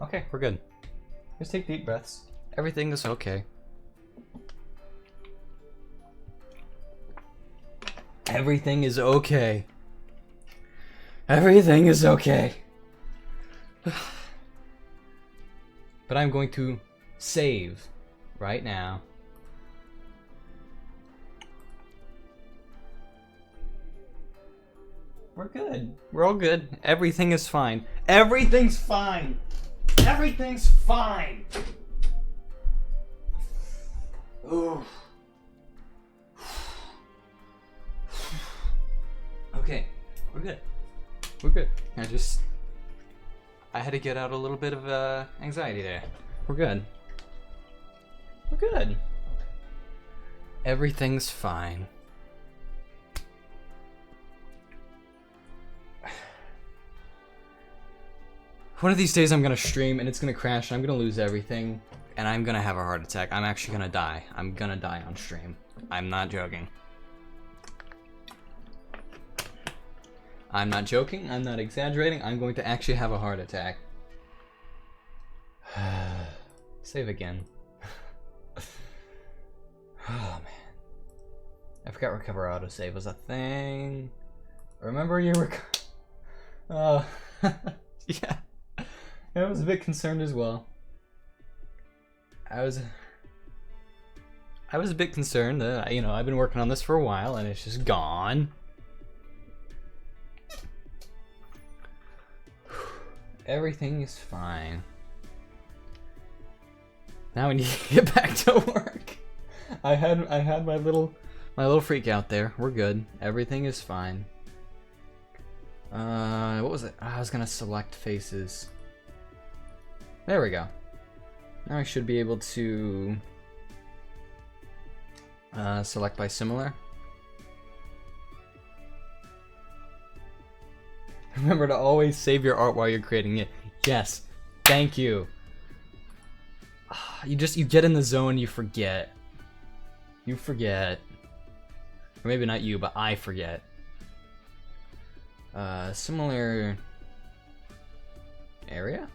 Okay, we're good. Just take deep breaths. Everything is okay. Everything is okay. Everything is okay. But I'm going to save right now. We're good. We're all good. Everything is fine. Everything's fine. Everything's fine. Ooh. Okay, we're good. We're good. I had to get out a little bit of anxiety there. We're good. We're good. Everything's fine. One of these days I'm gonna stream and it's gonna crash and I'm gonna lose everything and I'm gonna have a heart attack. I'm actually gonna die. I'm gonna die on stream. I'm not joking. I'm not joking, I'm not exaggerating, I'm going to actually have a heart attack. Save again. Oh man. I forgot recover autosave was a thing. Remember you yeah. I was a bit concerned as well. I was a bit concerned that, you know, I've been working on this for a while and it's just gone. Everything is fine. Now we need to get back to work. I had my little freak out there. We're good. Everything is fine. What was it? I was gonna select faces. There we go. Now I should be able to select by similar. Remember to always save your art while you're creating it. Yes, thank you. You get in the zone, you forget. You forget. Or maybe not you, but I forget. Similar area?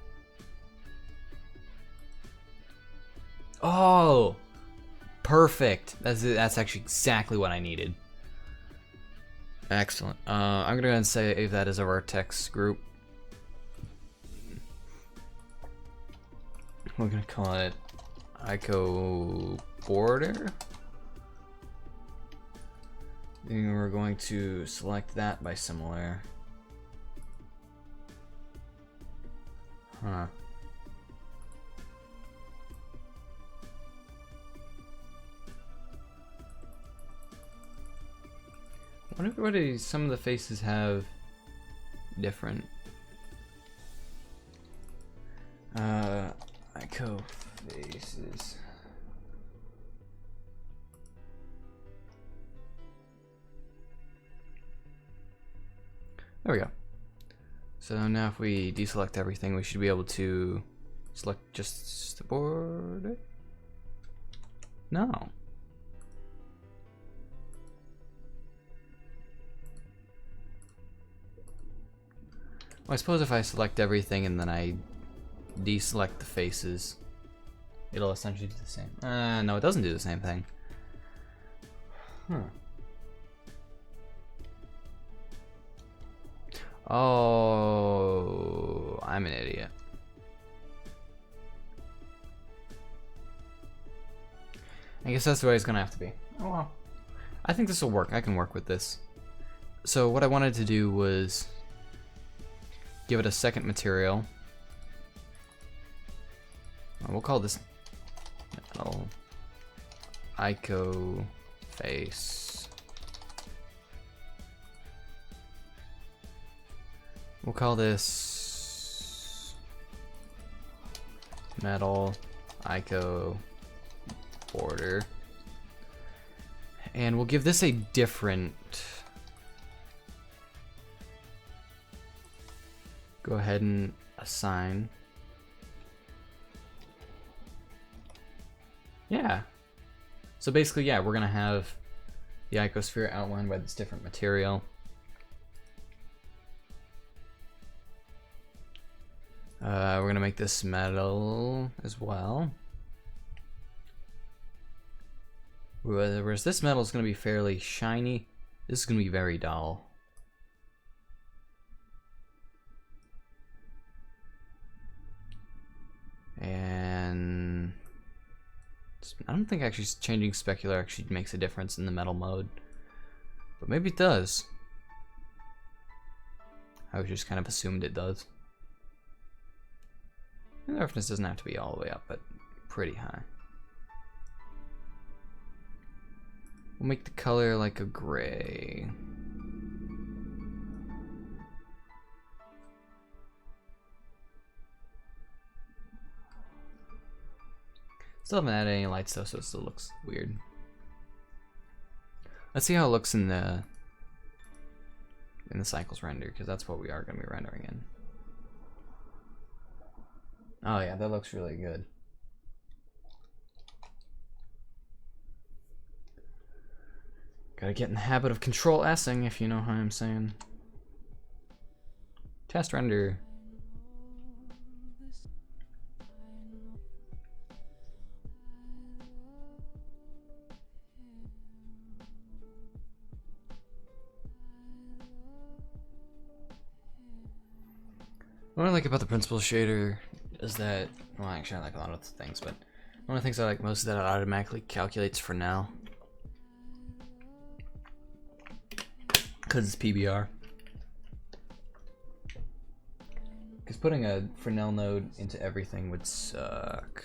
Oh, perfect. That's actually exactly what I needed. Excellent. I'm gonna go ahead and save that as a vertex group. We're gonna call it Ico border. Then we're going to select that by similar. Huh. I wonder what some of the faces have different. Ico faces. There we go. So now if we deselect everything, we should be able to select just the border. No. Well, I suppose if I select everything and then I deselect the faces, it'll essentially do the same. No, it doesn't do the same thing. Huh. Oh, I'm an idiot. I guess that's the way it's gonna have to be. Oh well. I think this will work. I can work with this. So what I wanted to do was give it a second material. We'll call this metal Ico face. We'll call this metal Ico border. And we'll give this a different... Go ahead and assign. Yeah. So basically, yeah, we're gonna have the icosphere outlined by this different material. We're gonna make this metal as well. Whereas this metal is gonna be fairly shiny, this is gonna be very dull. And I don't think actually changing specular actually makes a difference in the metal mode, but maybe it does. I just kind of assumed it does. And the roughness doesn't have to be all the way up, but pretty high. We'll make the color like a gray. Still haven't added any lights though, so it still looks weird. Let's see how it looks in the cycles render, because that's what we are going to be rendering in. Oh yeah, that looks really good. Gotta get in the habit of control S-ing, if you know how I'm saying. Test render. What I like about the principal shader is that, well, actually I like a lot of things, but one of the things I like most is that it automatically calculates Fresnel. Because it's PBR. Because putting a Fresnel node into everything would suck.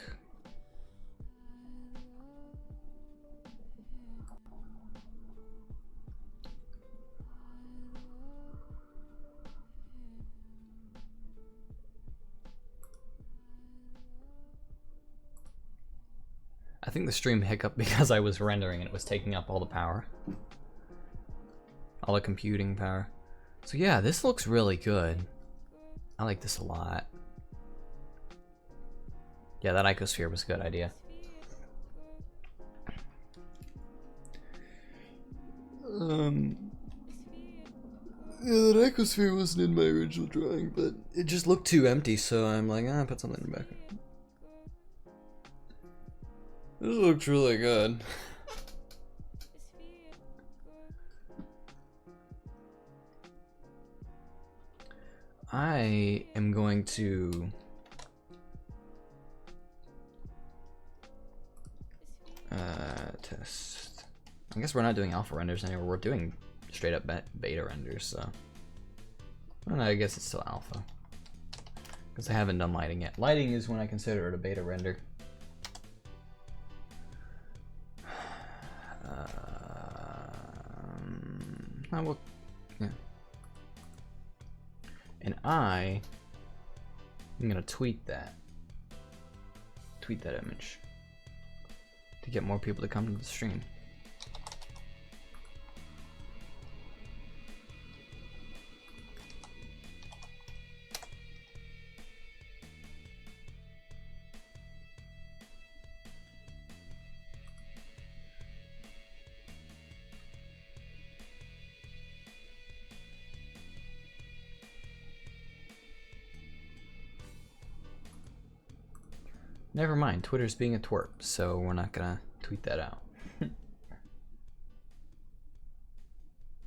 I think the stream hiccuped because I was rendering and it was taking up all the power. All the computing power. So yeah, this looks really good. I like this a lot. Yeah, that icosphere was a good idea. Yeah, that icosphere wasn't in my original drawing, but it just looked too empty, so I'm like, ah, put something in the back. This looks really good. I am going to test. I guess we're not doing alpha renders anymore. We're doing straight up beta renders, so. Well, no, I guess it's still alpha. Because I haven't done lighting yet. Lighting is when I consider it a beta render. I will, yeah. And I'm gonna tweet that image to get more people to come to the stream. Never mind, Twitter's being a twerp, so we're not gonna tweet that out.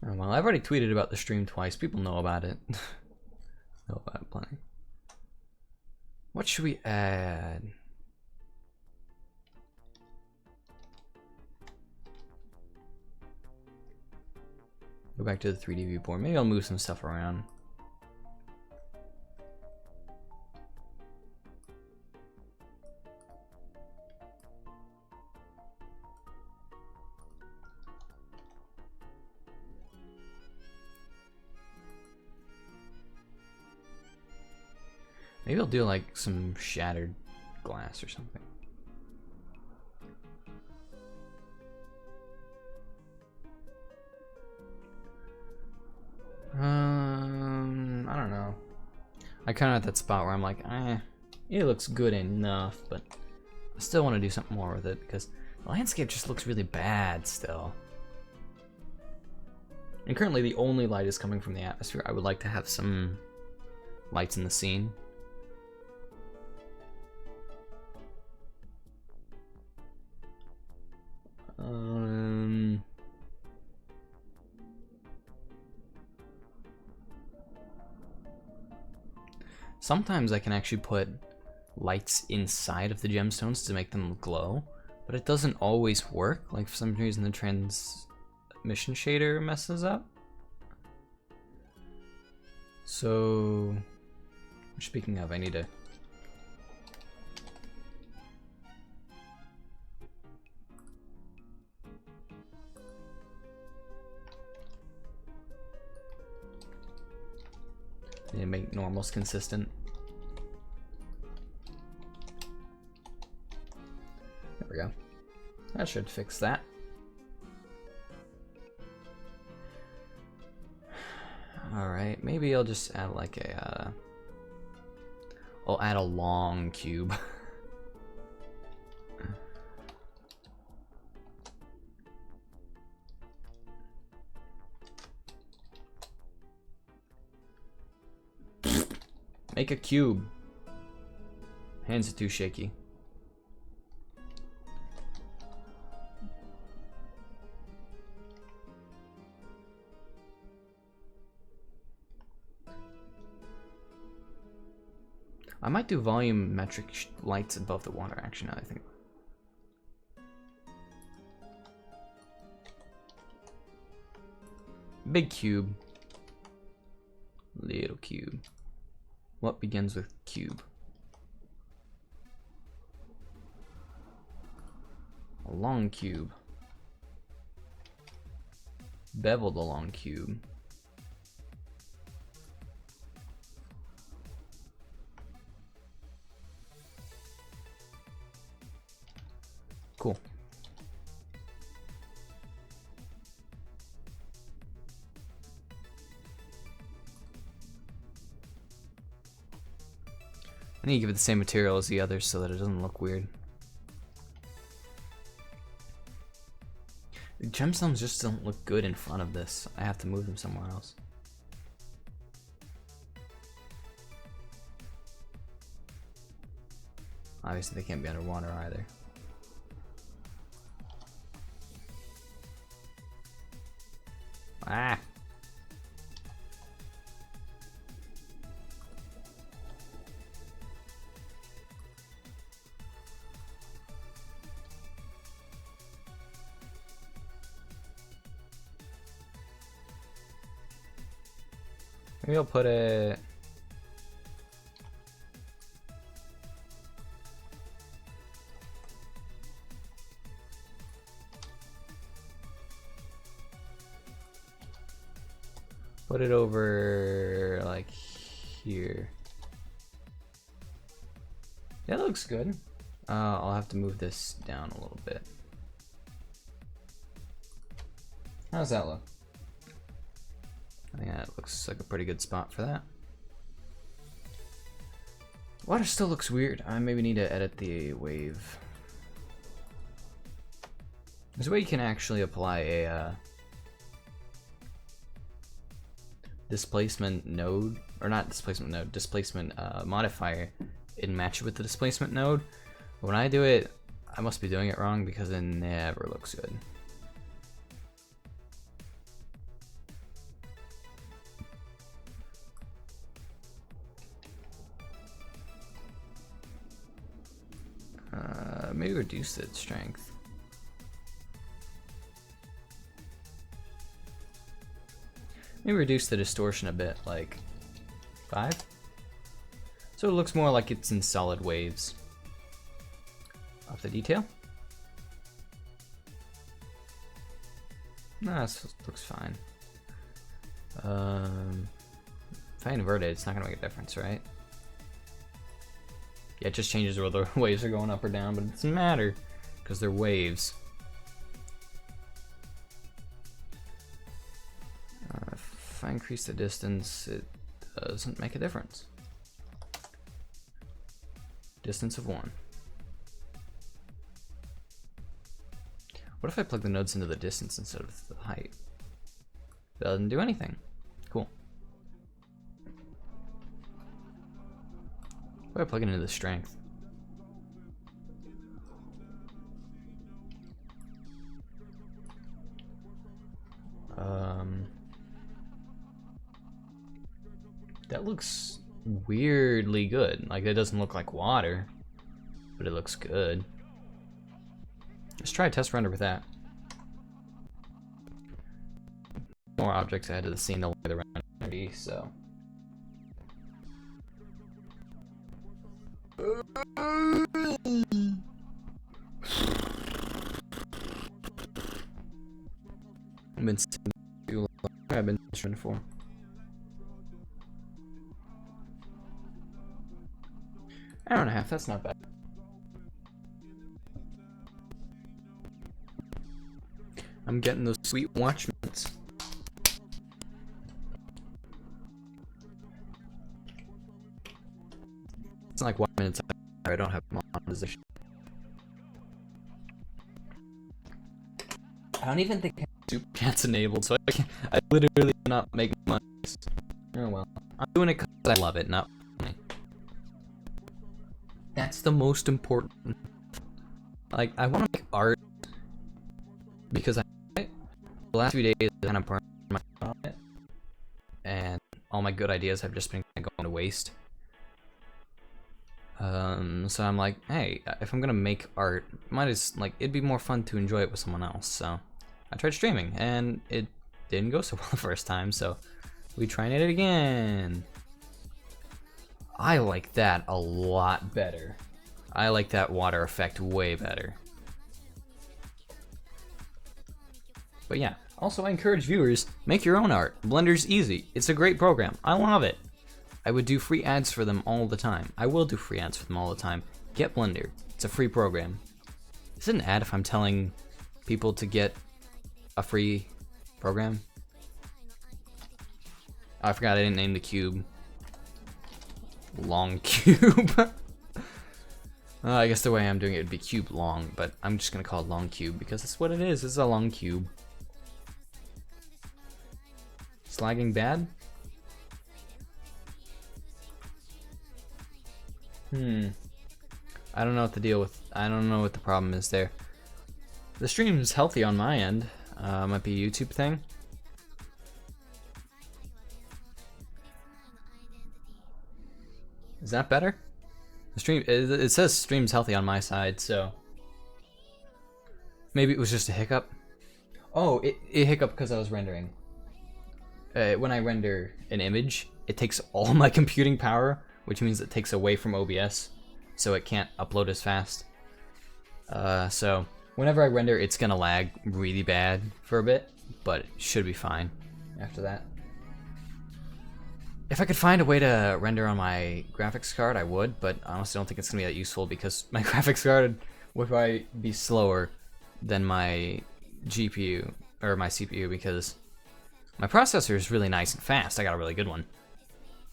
Oh, well, I've already tweeted about the stream twice. People know about it. Know about it plenty. What should we add? Go back to the 3D viewport. Maybe I'll move some stuff around. Maybe I'll do like some shattered glass or something. I don't know. I kind of at that spot where I'm like, it looks good enough, but I still want to do something more with it because the landscape just looks really bad still. And currently the only light is coming from the atmosphere. I would like to have some lights in the scene. Sometimes I can actually put lights inside of the gemstones to make them glow, but it doesn't always work. Like for some reason the transmission shader messes up. So, speaking of, I need to make normals consistent. There we go. That should fix that. Alright, maybe I'll just add like a, I'll add a long cube. Make a cube. Hands are too shaky. I might do volumetric lights above the water, actually, now I think. Big cube. Little cube. What begins with cube? A long cube. Beveled a long cube. Cool. I need to give it the same material as the others so that it doesn't look weird. The gemstones just don't look good in front of this. I have to move them somewhere else. Obviously they can't be underwater either. Ah! Maybe I'll put it... Put it over, like, here. Yeah, that looks good. I'll have to move this down a little bit. How does that look? I think that looks like a pretty good spot for that. Water still looks weird. I maybe need to edit the wave. There's a way you can actually apply a displacement node, or not displacement node, displacement modifier and match it with the displacement node. When I do it, I must be doing it wrong because it never looks good. Maybe reduce its strength. Maybe reduce the distortion a bit, like 5? So it looks more like it's in solid waves. Off the detail? No, this looks fine. If I invert it, it's not gonna make a difference, right? Yeah, it just changes whether the waves are going up or down, but it doesn't matter because they're waves. If I increase the distance, it doesn't make a difference. Distance of 1. What if I plug the nodes into the distance instead of the height? Doesn't do anything. Cool. What if I plug it into the strength? That looks weirdly good. Like, it doesn't look like water, but it looks good. Let's try a test render with that. More objects added to the scene, the way the render be, so. I've been trying for. Hour and a half, that's not bad. I'm getting those sweet watch minutes. It's not like 1 minute. I don't have monetization. I don't even think Super Chat's enabled, so I literally cannot make money. Oh well. I'm doing it because I love it, not money. That's the most important. Like, I want to make art because the last few days I kind of burned my on it, and all my good ideas have just been going to waste. So I'm like, hey, if I'm gonna make art, it'd be more fun to enjoy it with someone else. So I tried streaming, and it didn't go so well the first time. So we tried it again. I like that a lot better. I like that water effect way better. But yeah, also I encourage viewers, make your own art. Blender's easy. It's a great program. I love it. I would do free ads for them all the time. I will do free ads for them all the time. Get Blender. It's a free program. Is it an ad if I'm telling people to get a free program? Oh, I forgot I didn't name the cube. Long cube. I guess the way I'm doing it would be cube long, but I'm just gonna call it long cube because that's what it is. It's a long cube. It's lagging bad? I don't know what the deal with. I don't know what the problem is there. The stream is healthy on my end. Might be a YouTube thing. Is that better? The stream. It says stream's healthy on my side, so maybe it was just a hiccup. Oh, it hiccuped because I was rendering. When I render an image, it takes all my computing power, which means it takes away from OBS, so it can't upload as fast. So whenever I render, it's gonna lag really bad for a bit, but it should be fine after that. If I could find a way to render on my graphics card, I would, but I honestly don't think it's gonna be that useful because my graphics card would probably be slower than my GPU, or my CPU, because my processor is really nice and fast. I got a really good one.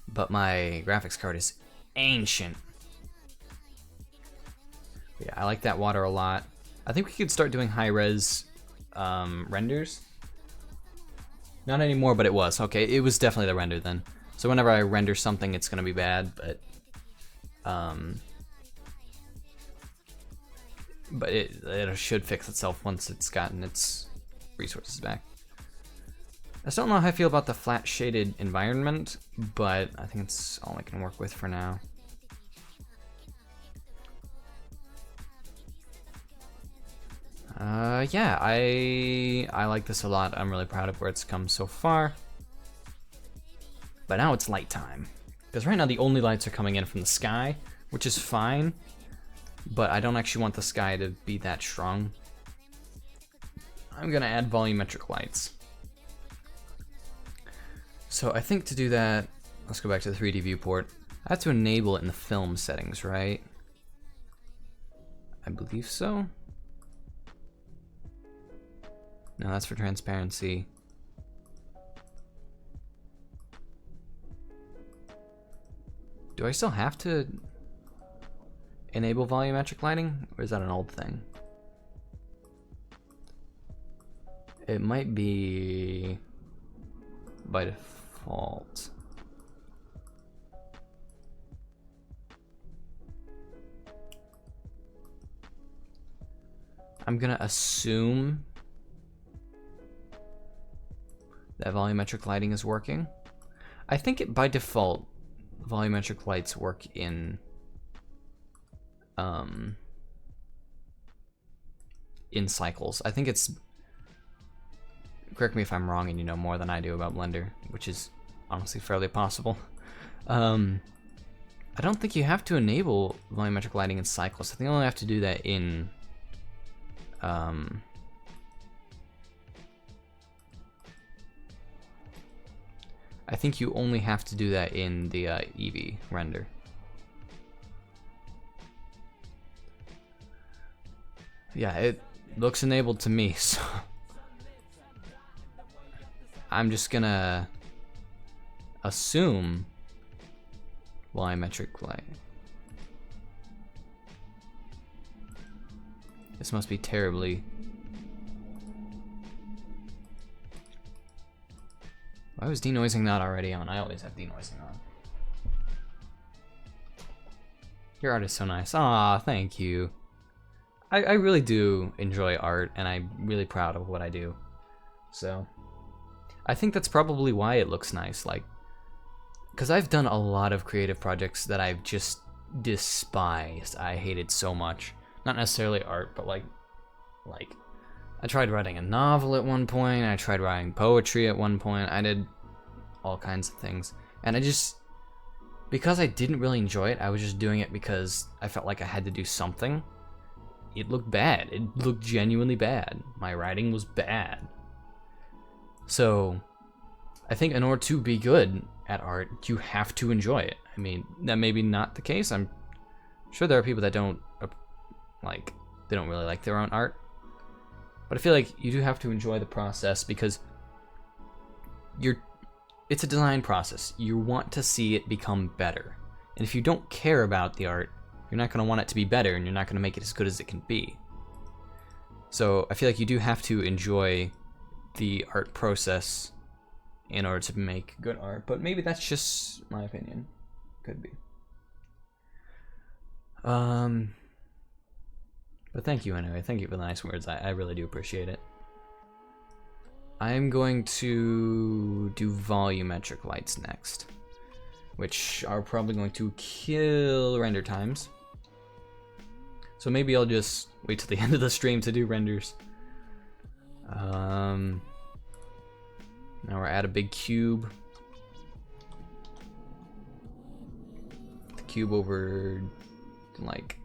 But my graphics card is ancient. Yeah, I like that water a lot. I think we could start doing high-res renders. Not anymore, but it was. Okay, it was definitely the render then. So whenever I render something, it's gonna be bad, but but it should fix itself once it's gotten its resources back. I still don't know how I feel about the flat shaded environment, but I think it's all I can work with for now. Yeah, I like this a lot. I'm really proud of where it's come so far. But now it's light time. Because right now the only lights are coming in from the sky, which is fine. But I don't actually want the sky to be that strong. I'm gonna add volumetric lights. So I think to do that, let's go back to the 3D viewport. I have to enable it in the film settings, right? I believe so. No, that's for transparency. Do I still have to enable volumetric lighting, or is that an old thing? It might be by default. I'm gonna assume that volumetric lighting is working. I think it by default, volumetric lights work in cycles. I think it's, correct me if I'm wrong and you know more than I do about Blender, which is honestly fairly possible. I don't think you have to enable volumetric lighting in cycles. I think you only have to do that in I think you only have to do that in the Eevee render. Yeah, it looks enabled to me, so I'm just gonna assume volumetric light. This must be terribly... Why was denoising not already on? I always have denoising on. Your art is so nice. Aw, thank you. I really do enjoy art, and I'm really proud of what I do. So, I think that's probably why it looks nice. Like, because I've done a lot of creative projects that I've just despised. I hated so much. Not necessarily art, but like I tried writing a novel at one point, I tried writing poetry at one point, I did all kinds of things. And I just, because I didn't really enjoy it, I was just doing it because I felt like I had to do something. It looked bad. It looked genuinely bad. My writing was bad. So, I think in order to be good at art, you have to enjoy it. I mean, that may be not the case. I'm sure there are people that don't, they don't really like their own art. But I feel like you do have to enjoy the process because it's a design process. You want to see it become better. And if you don't care about the art, you're not going to want it to be better and you're not going to make it as good as it can be. So I feel like you do have to enjoy the art process in order to make good art. But maybe that's just my opinion. Could be. But thank you anyway. Thank you for the nice words. I really do appreciate it. I'm going to do volumetric lights next, which are probably going to kill render times. So maybe I'll just wait till the end of the stream to do renders. Now we're at a big cube. The cube over, like,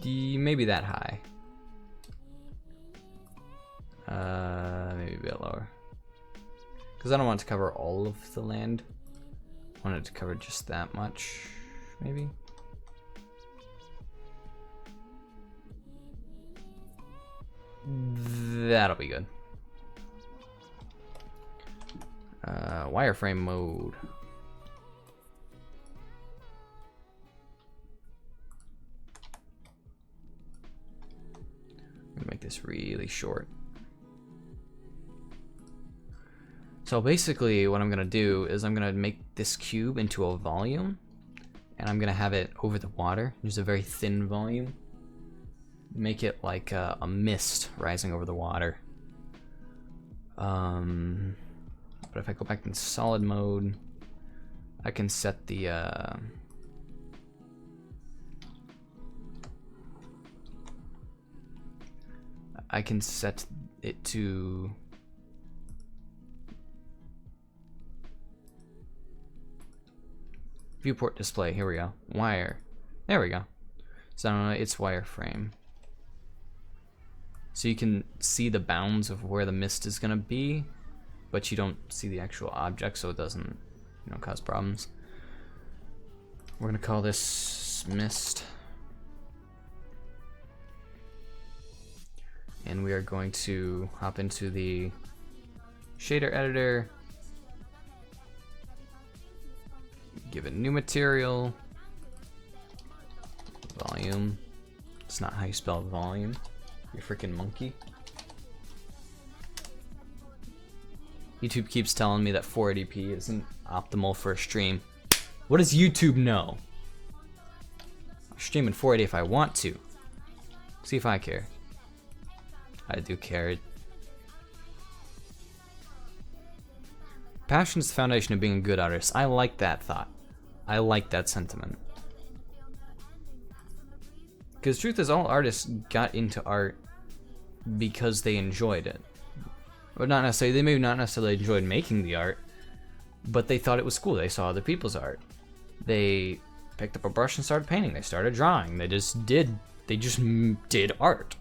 maybe that high. Maybe a bit lower. Because I don't want it to cover all of the land. I want it to cover just that much, maybe. That'll be good. Wireframe mode. I'm gonna make this really short. So basically what I'm gonna do is I'm gonna make this cube into a volume, and I'm gonna have it over the water. Use a very thin volume. Make it like a mist rising over the water. But if I go back in solid mode, I can set the I can set it to viewport display. Here we go. Wire. There we go. So it's wireframe. So you can see the bounds of where the mist is gonna be, but you don't see the actual object, so it doesn't, you know, cause problems. We're gonna call this mist. And we are going to hop into the shader editor, give it new material, volume. It's not how you spell volume, you freaking monkey. YouTube keeps telling me that 480p isn't optimal for a stream. What does YouTube know? I'll stream in 480 if I want to. See if I care. I do care. Passion is the foundation of being a good artist. I like that thought. I like that sentiment. Because the truth is, all artists got into art because they enjoyed it. Or not necessarily, they maybe not necessarily enjoyed making the art, but they thought it was cool. They saw other people's art. They picked up a brush and started painting. They started drawing. They just did art.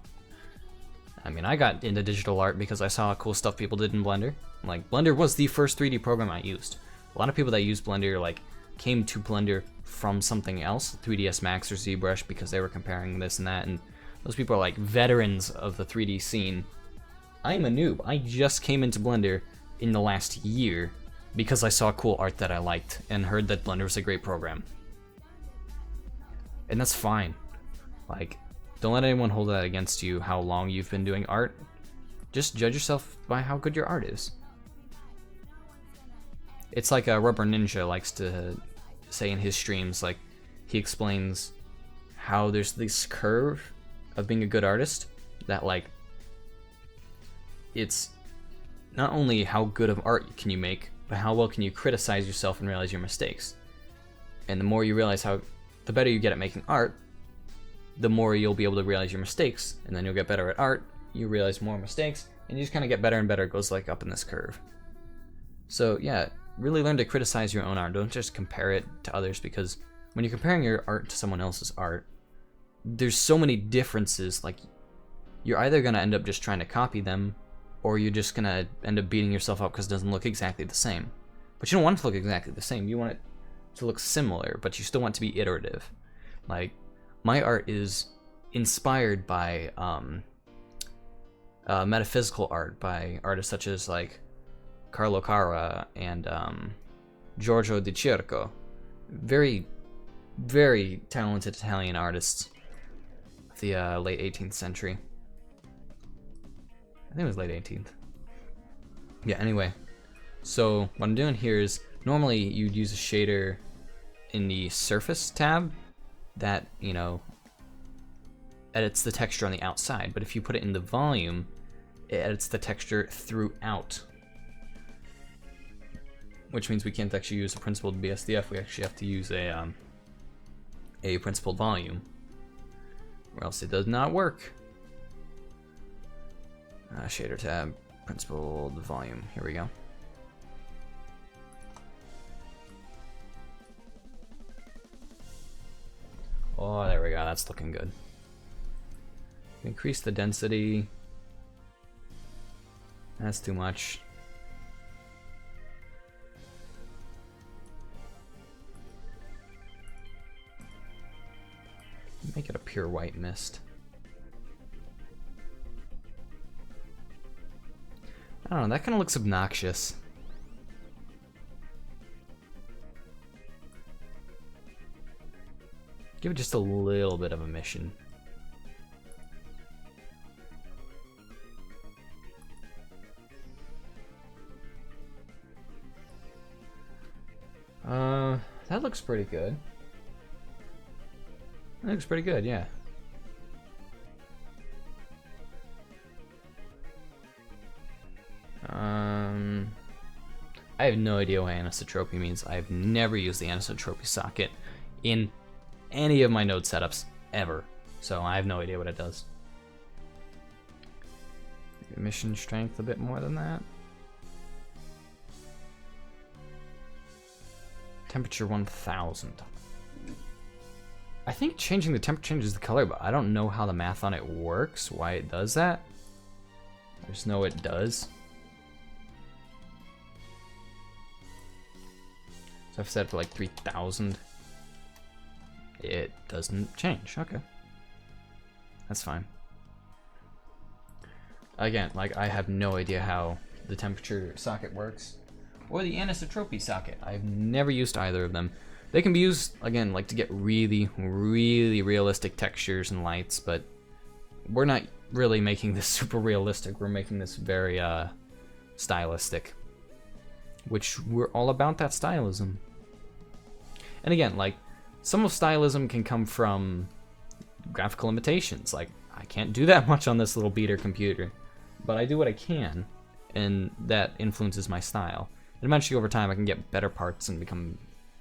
I mean, I got into digital art because I saw cool stuff people did in Blender. Like, Blender was the first 3D program I used. A lot of people that use Blender, like, came to Blender from something else, 3ds Max or ZBrush, because they were comparing this and that, and those people are like veterans of the 3D scene. I'm a noob. I just came into Blender in the last year because I saw cool art that I liked and heard that Blender was a great program. And that's fine. Like, don't let anyone hold that against you, how long you've been doing art. Just judge yourself by how good your art is. It's like a Rubber Ninja likes to say in his streams, like, he explains how there's this curve of being a good artist that, like, it's not only how good of art can you make, but how well can you criticize yourself and realize your mistakes. And the more you realize the better you get at making art, the more you'll be able to realize your mistakes, and then you'll get better at art, you realize more mistakes, and you just kind of get better and better. It goes like up in this curve. So yeah, really learn to criticize your own art. Don't just compare it to others, because when you're comparing your art to someone else's art, there's so many differences. Like, you're either going to end up just trying to copy them, or you're just going to end up beating yourself up because it doesn't look exactly the same. But you don't want it to look exactly the same. You want it to look similar, but you still want it to be iterative. Like, my art is inspired by metaphysical art by artists such as like Carlo Cara and Giorgio Di Circo. Very, very talented Italian artists of the late 18th century. I think it was late 18th. Yeah, anyway. So what I'm doing here is, normally you'd use a shader in the surface tab that, you know, edits the texture on the outside, but if you put it in the volume, it edits the texture throughout. Which means we can't actually use a principled BSDF, we actually have to use a principled volume, or else it does not work. Shader tab, principled volume, here we go. Oh, there we go, that's looking good. Increase the density. That's too much. Make it a pure white mist. I don't know, that kind of looks obnoxious. Give it just a little bit of a mission. That looks pretty good. That looks pretty good, yeah. I have no idea what anisotropy means. I've never used the anisotropy socket in any of my node setups ever, so I have no idea what it does. Emission strength a bit more than that. Temperature 1000. I think changing the temperature changes the color, but I don't know how the math on it works, why it does that. I just know it does. So I've set it for like 3000. It doesn't change. Okay. That's fine. Again, like, I have no idea how the temperature socket works. Or the anisotropy socket. I've never used either of them. They can be used, again, like to get really, really realistic textures and lights, but we're not really making this super realistic. We're making this very stylistic, which we're all about that stylism. And again, like, some of stylism can come from graphical limitations. Like, I can't do that much on this little beater computer, but I do what I can, and that influences my style. And eventually, over time, I can get better parts and become,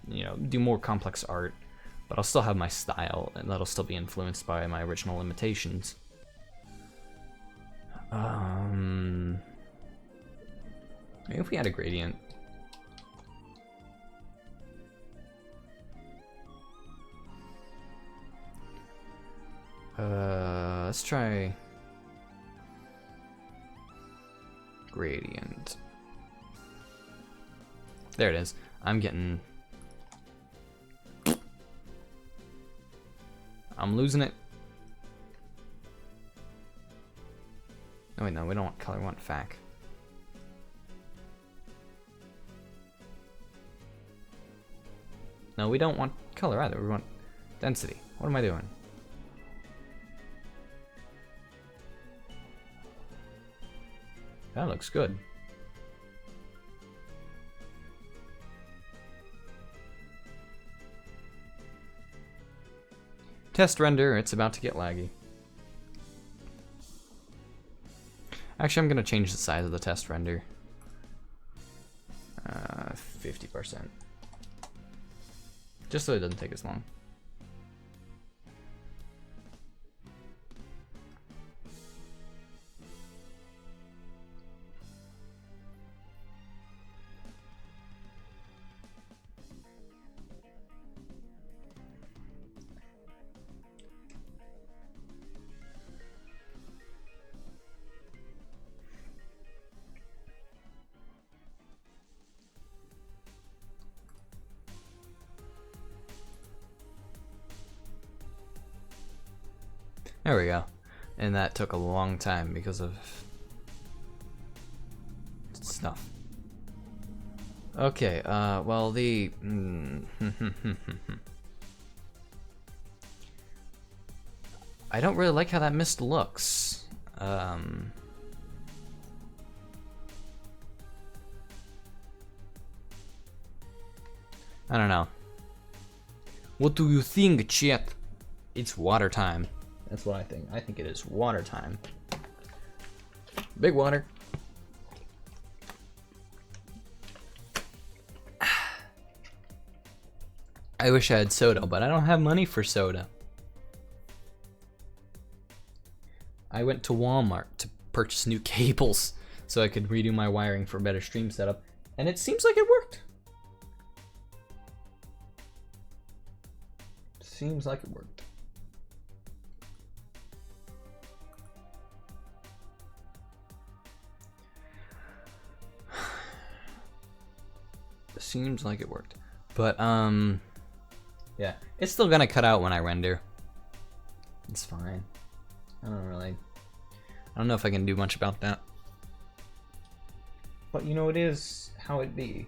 you know, do more complex art, but I'll still have my style, and that'll still be influenced by my original limitations. Maybe if we had a gradient. Let's try gradient. There it is. I'm losing it. Oh wait, no, we don't want color, we want FAC. No, we don't want color either, we want density. What am I doing? That looks good. Test render, it's about to get laggy. Actually, I'm gonna change the size of the test render. 50%. Just so it doesn't take as long. There we go. And that took a long time because of stuff. Okay, well, the... I don't really like how that mist looks. I don't know. What do you think, chat? It's water time. That's what I think. I think it is water time. Big water. I wish I had soda, but I don't have money for soda. I went to Walmart to purchase new cables so I could redo my wiring for a better stream setup, and it seems like it worked. Seems like it worked. Seems like it worked. But, yeah. It's still gonna cut out when I render. It's fine. I don't know if I can do much about that. But you know, it is how it be.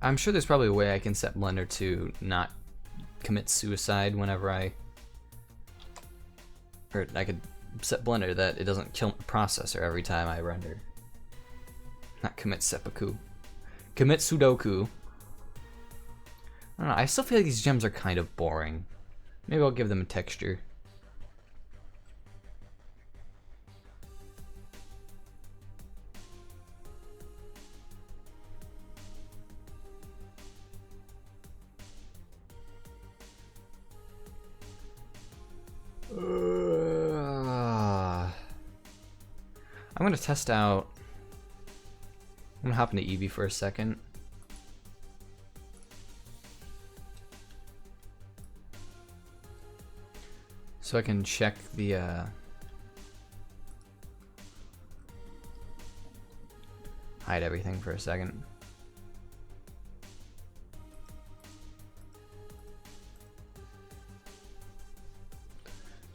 I'm sure there's probably a way I can set Blender to not commit suicide whenever I could set Blender that it doesn't kill the processor every time I render. Not commit seppuku. Commit sudoku. I don't know, I still feel like these gems are kind of boring. Maybe I'll give them a texture. I'm gonna test out. I'm gonna hop into Eevee for a second. So I can check the hide everything for a second.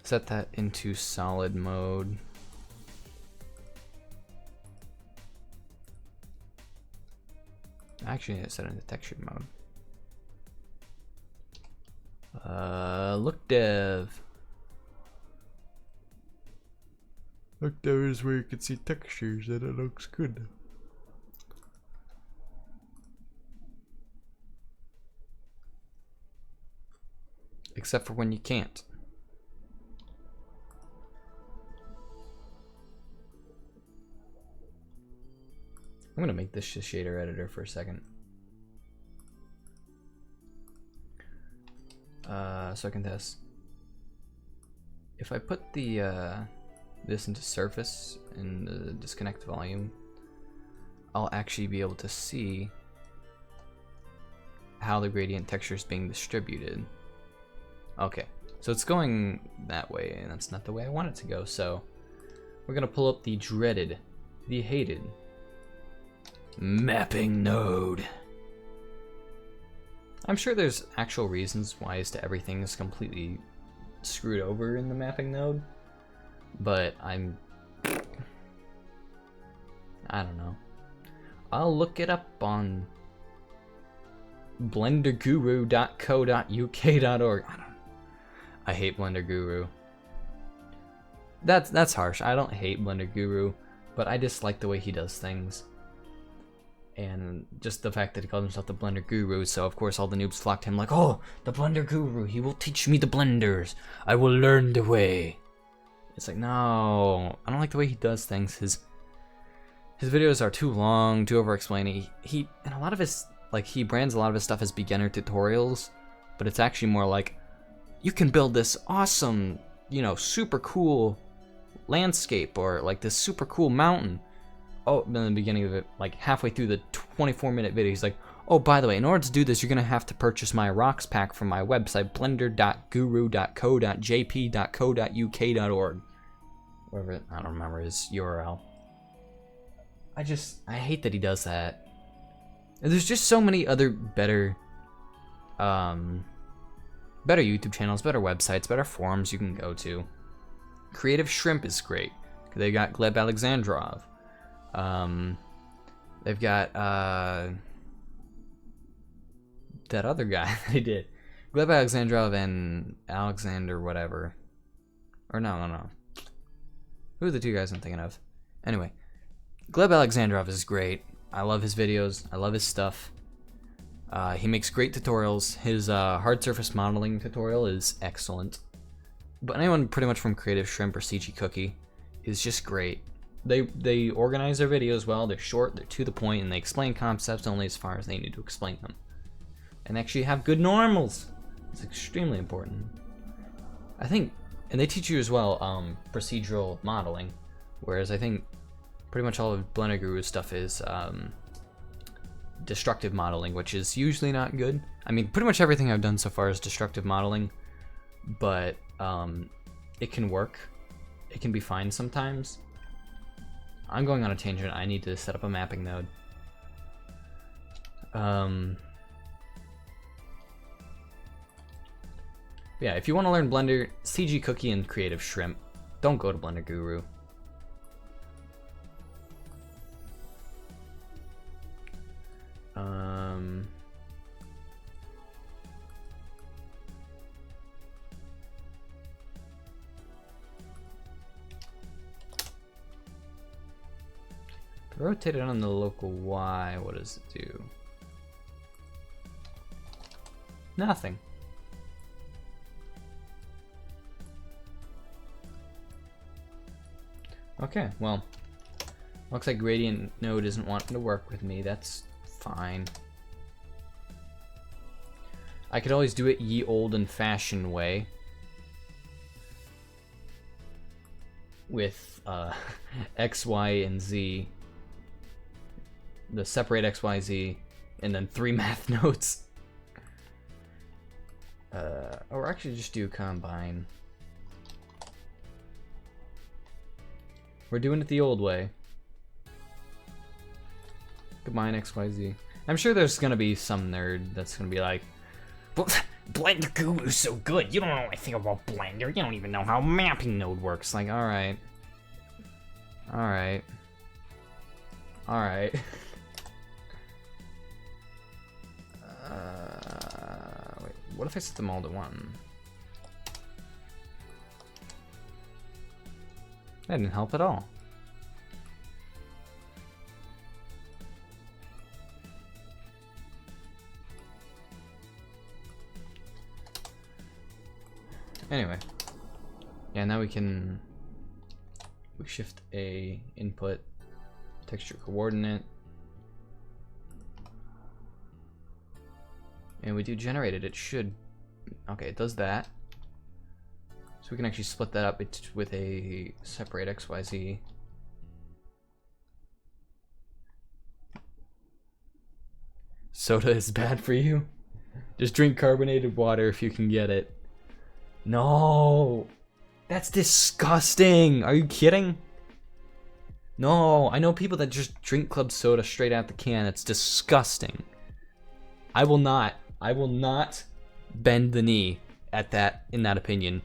Set that into solid mode. Actually, I need to set it into textured mode. Look dev. Look dev is where you can see textures and it looks good. Except for when you can't. I'm gonna make this a shader editor for a second. So I can test. If I put the this into surface in the disconnect volume, I'll actually be able to see how the gradient texture is being distributed. Okay, so it's going that way, and that's not the way I want it to go. So we're gonna pull up the dreaded, the hated mapping node. I'm sure there's actual reasons why as to everything is completely screwed over in the mapping node, but I don't know. I'll look it up on blenderguru.co.uk.org. I hate Blender Guru. That's harsh. I don't hate Blender Guru, but I dislike the way he does things. And just the fact that he called himself the Blender Guru, so of course all the noobs flocked to him like, oh, the Blender Guru, he will teach me the blenders. I will learn the way. It's like, no, I don't like the way he does things. His videos are too long, too over-explaining. And a lot of his, like, he brands a lot of his stuff as beginner tutorials, but it's actually more like, you can build this awesome, you know, super cool landscape, or like this super cool mountain. Oh, in the beginning of it, like halfway through the 24-minute video, he's like, oh, by the way, in order to do this, you're going to have to purchase my rocks pack from my website, blender.guru.co.jp.co.uk.org. Whatever, I don't remember his URL. I hate that he does that. And there's just so many other better YouTube channels, better websites, better forums you can go to. Creative Shrimp is great. They got Gleb Alexandrov. They've got that other guy that he did, Gleb Alexandrov and Alexander whatever, or no. Who are the two guys I'm thinking of? Anyway, Gleb Alexandrov is great. I love his videos. I love his stuff. He makes great tutorials. His hard surface modeling tutorial is excellent. But anyone pretty much from Creative Shrimp or CG Cookie is just great. They organize their videos well, they're short, they're to the point, and they explain concepts only as far as they need to explain them. And actually have good normals. It's extremely important. I think, and they teach you as well procedural modeling, whereas I think pretty much all of Blender Guru's stuff is destructive modeling, which is usually not good. I mean, pretty much everything I've done so far is destructive modeling, but it can work. It can be fine sometimes. I'm going on a tangent. I need to set up a mapping node. Yeah, if you want to learn Blender, CG Cookie and Creative Shrimp. Don't go to Blender Guru. rotate it on the local Y, what does it do? Nothing. Okay, well, looks like Gradient Node isn't wanting to work with me. That's fine. I could always do it ye old and fashioned way with X, Y, and Z. The separate X, Y, Z, and then 3 math nodes. Or actually just do combine. We're doing it the old way. Combine X, Y, Z. I'm sure there's gonna be some nerd that's gonna be like, but Blender Guru's so good, you don't know anything about Blender, you don't even know how mapping node works. Like, alright. Alright. Alright. Wait, what if I set them all to 1? That didn't help at all. Anyway, yeah, now we shift a input texture coordinate, and we do generate it. It should, okay, it does that. So we can actually split that up with a separate XYZ. Soda is bad for you. Just drink carbonated water if you can get it. No, that's disgusting. Are you kidding? No, I know people that just drink club soda straight out the can. It's disgusting. I will not bend the knee at that, in that opinion.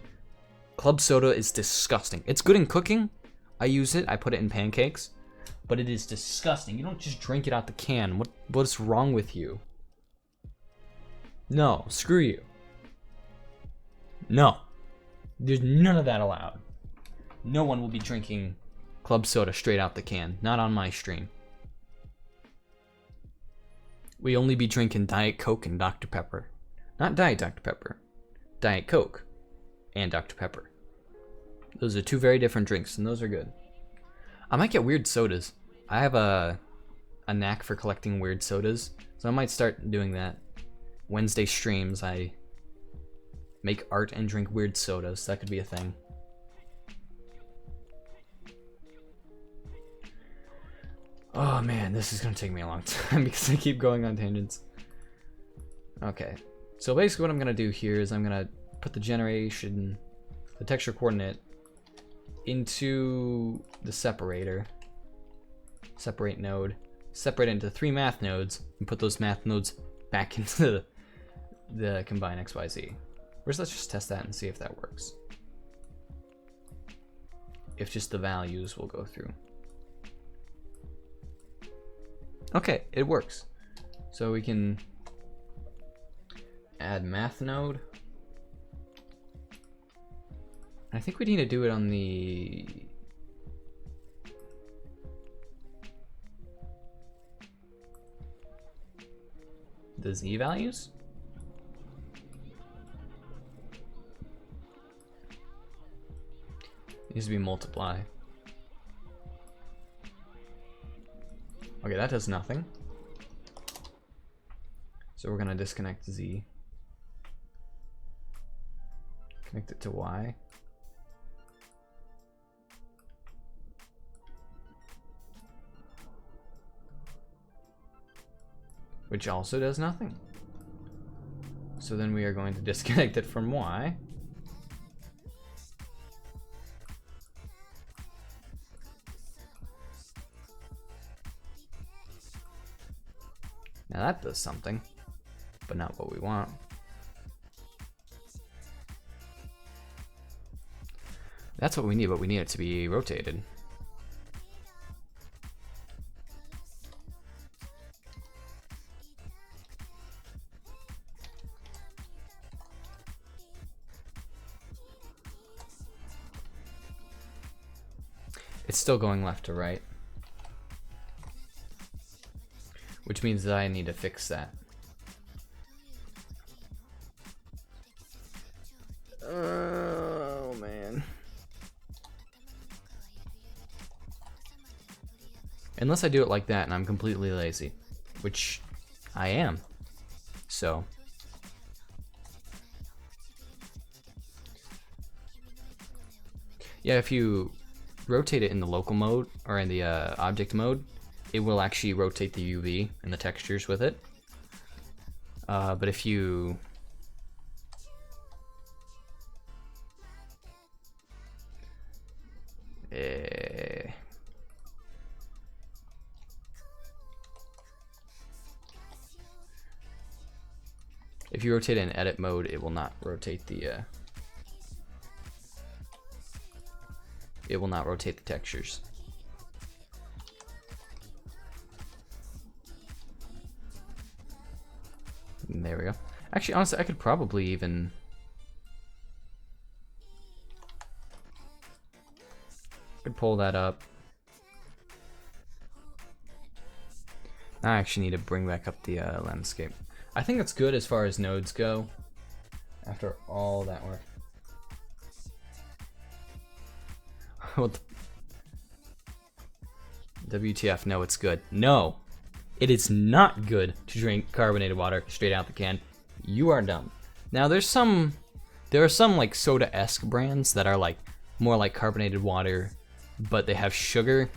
Club soda is disgusting. It's good in cooking. I use it. I put it in pancakes, but it is disgusting. You don't just drink it out the can. What's wrong with you? No, screw you. No, there's none of that allowed. No one will be drinking club soda straight out the can. Not on my stream. We only be drinking Diet Coke and Dr. Pepper. Not Diet Dr. Pepper. Diet Coke and Dr. Pepper. Those are 2 very different drinks, and those are good. I might get weird sodas. I have a knack for collecting weird sodas, so I might start doing that. Wednesday streams, I make art and drink weird sodas. That could be a thing. Oh man, this is gonna take me a long time because I keep going on tangents. Okay, so basically what I'm gonna do here is I'm gonna put the generation, the texture coordinate, into the separator. Separate node. Separate it into 3 math nodes and put those math nodes back into the combine XYZ. First, let's just test that and see if that works. If just the values will go through. Okay, it works. So we can add math node. I think we need to do it on the Z values. Needs to be multiply. Okay, that does nothing. So we're gonna disconnect Z. Connect it to Y. Which also does nothing. So then we are going to disconnect it from Y. Now that does something, but not what we want. That's what we need, but we need it to be rotated. It's still going left to right. which means that I need to fix that. Oh man. Unless I do it like that and I'm completely lazy, which I am. So yeah, if you rotate it in the local mode or in the object mode, it will actually rotate the UV and the textures with it. But if you if you rotate it in edit mode, it will not rotate the textures. And there we go. Actually, honestly, I could probably even pull that up. I actually need to bring back up the landscape. I think that's good as far as nodes go. After all that work. What the WTF, no, it's good. No, it is not good to drink carbonated water straight out the can. You are dumb. Now there are some like soda-esque brands that are like more like carbonated water, but they have sugar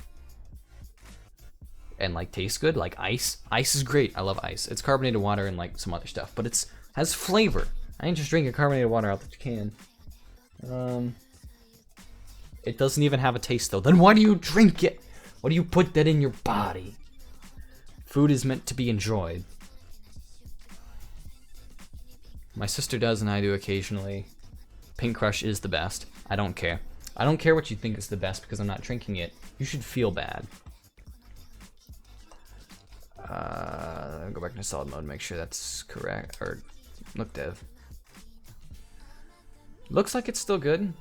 and like taste good, like ice. Ice is great. I love ice. It's carbonated water and like some other stuff, but it's has flavor. I ain't just drinking carbonated water out the can. It doesn't even have a taste though. Then why do you drink it? Why do you put that in your body? Food is meant to be enjoyed. My sister does and I do occasionally. Pink Crush is the best. I don't care. I don't care what you think is the best because I'm not drinking it. You should feel bad. Go back into solid mode, make sure that's correct. Or look dev. Looks like it's still good.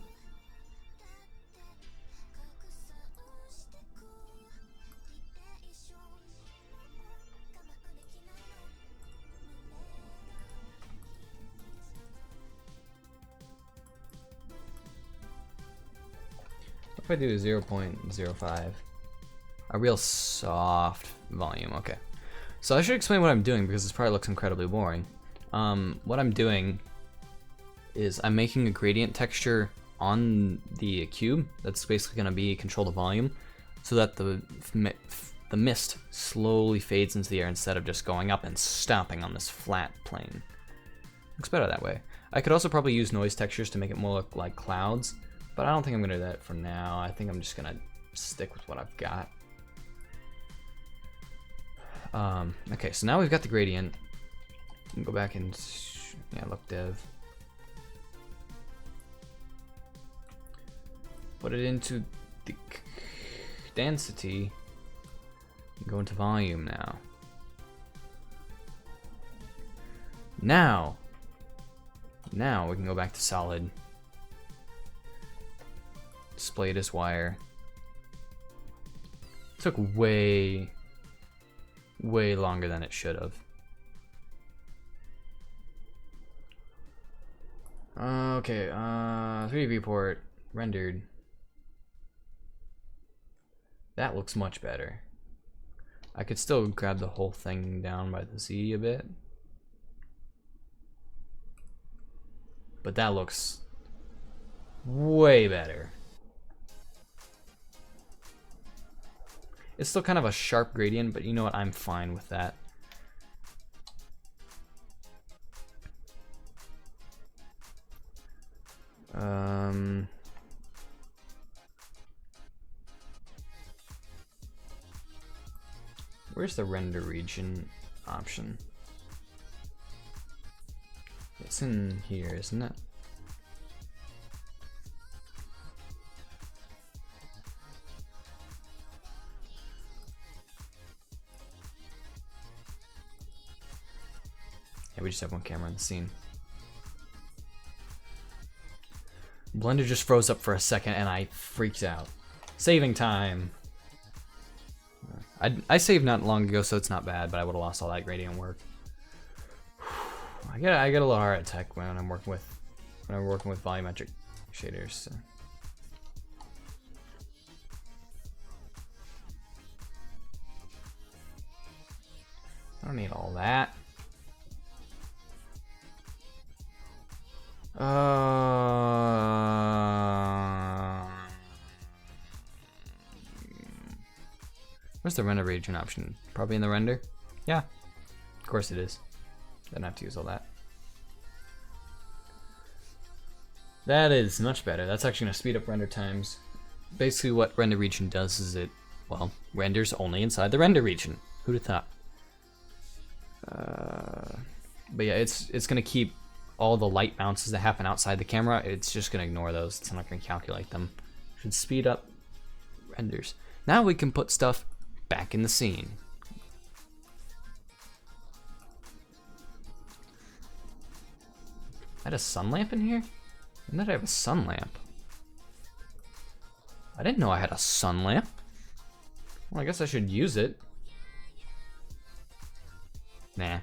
If I do 0.05, a real soft volume, okay. So I should explain what I'm doing because this probably looks incredibly boring. What I'm doing is I'm making a gradient texture on the cube that's basically gonna be control the volume so that the mist slowly fades into the air instead of just going up and stopping on this flat plane. Looks better that way. I could also probably use noise textures to make it more look like clouds, but I don't think I'm gonna do that for now. I think I'm just gonna stick with what I've got. Okay, so now we've got the gradient. We can go back and look dev. Put it into the density. Go into volume now. Now we can go back to solid. Display it as wire. Took way longer than it should have. Okay, 3D viewport rendered. That looks much better. I could still grab the whole thing down by the Z a bit. But that looks way better. It's still kind of a sharp gradient, but you know what? I'm fine with that. Where's the render region option? It's in here, isn't it? Yeah, we just have one camera in the scene. Blender just froze up for a second and I freaked out. Saving time. I saved not long ago, so it's not bad, but I would have lost all that gradient work. I get a little heart attack when I'm working with volumetric shaders. So. I don't need all that. Where's the render region option? Probably in the render? Yeah, of course it is. Then I have to use all that. That is much better. That's actually going to speed up render times. Basically what render region does is it, well, renders only inside the render region. Who'd have thought? But yeah, it's going to keep all the light bounces that happen outside the camera. It's just going to ignore those. It's not going to calculate them. Should speed up renders. Now we can put stuff back in the scene. I had a sun lamp in here? When did I have a sun lamp? I didn't know I had a sun lamp. Well, I guess I should use it. Nah,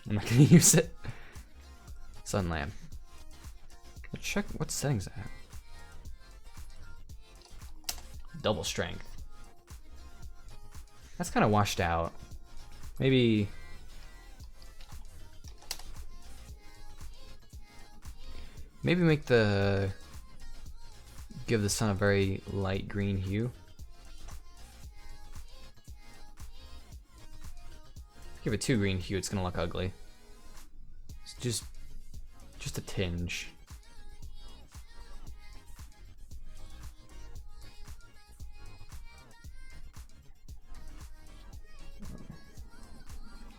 I'm not gonna use it. Sun lamp. Let's check what settings I have. Double strength. That's kind of washed out. Maybe. Maybe make give the sun a very light green hue. Give it too green hue, it's gonna look ugly. It's just a tinge.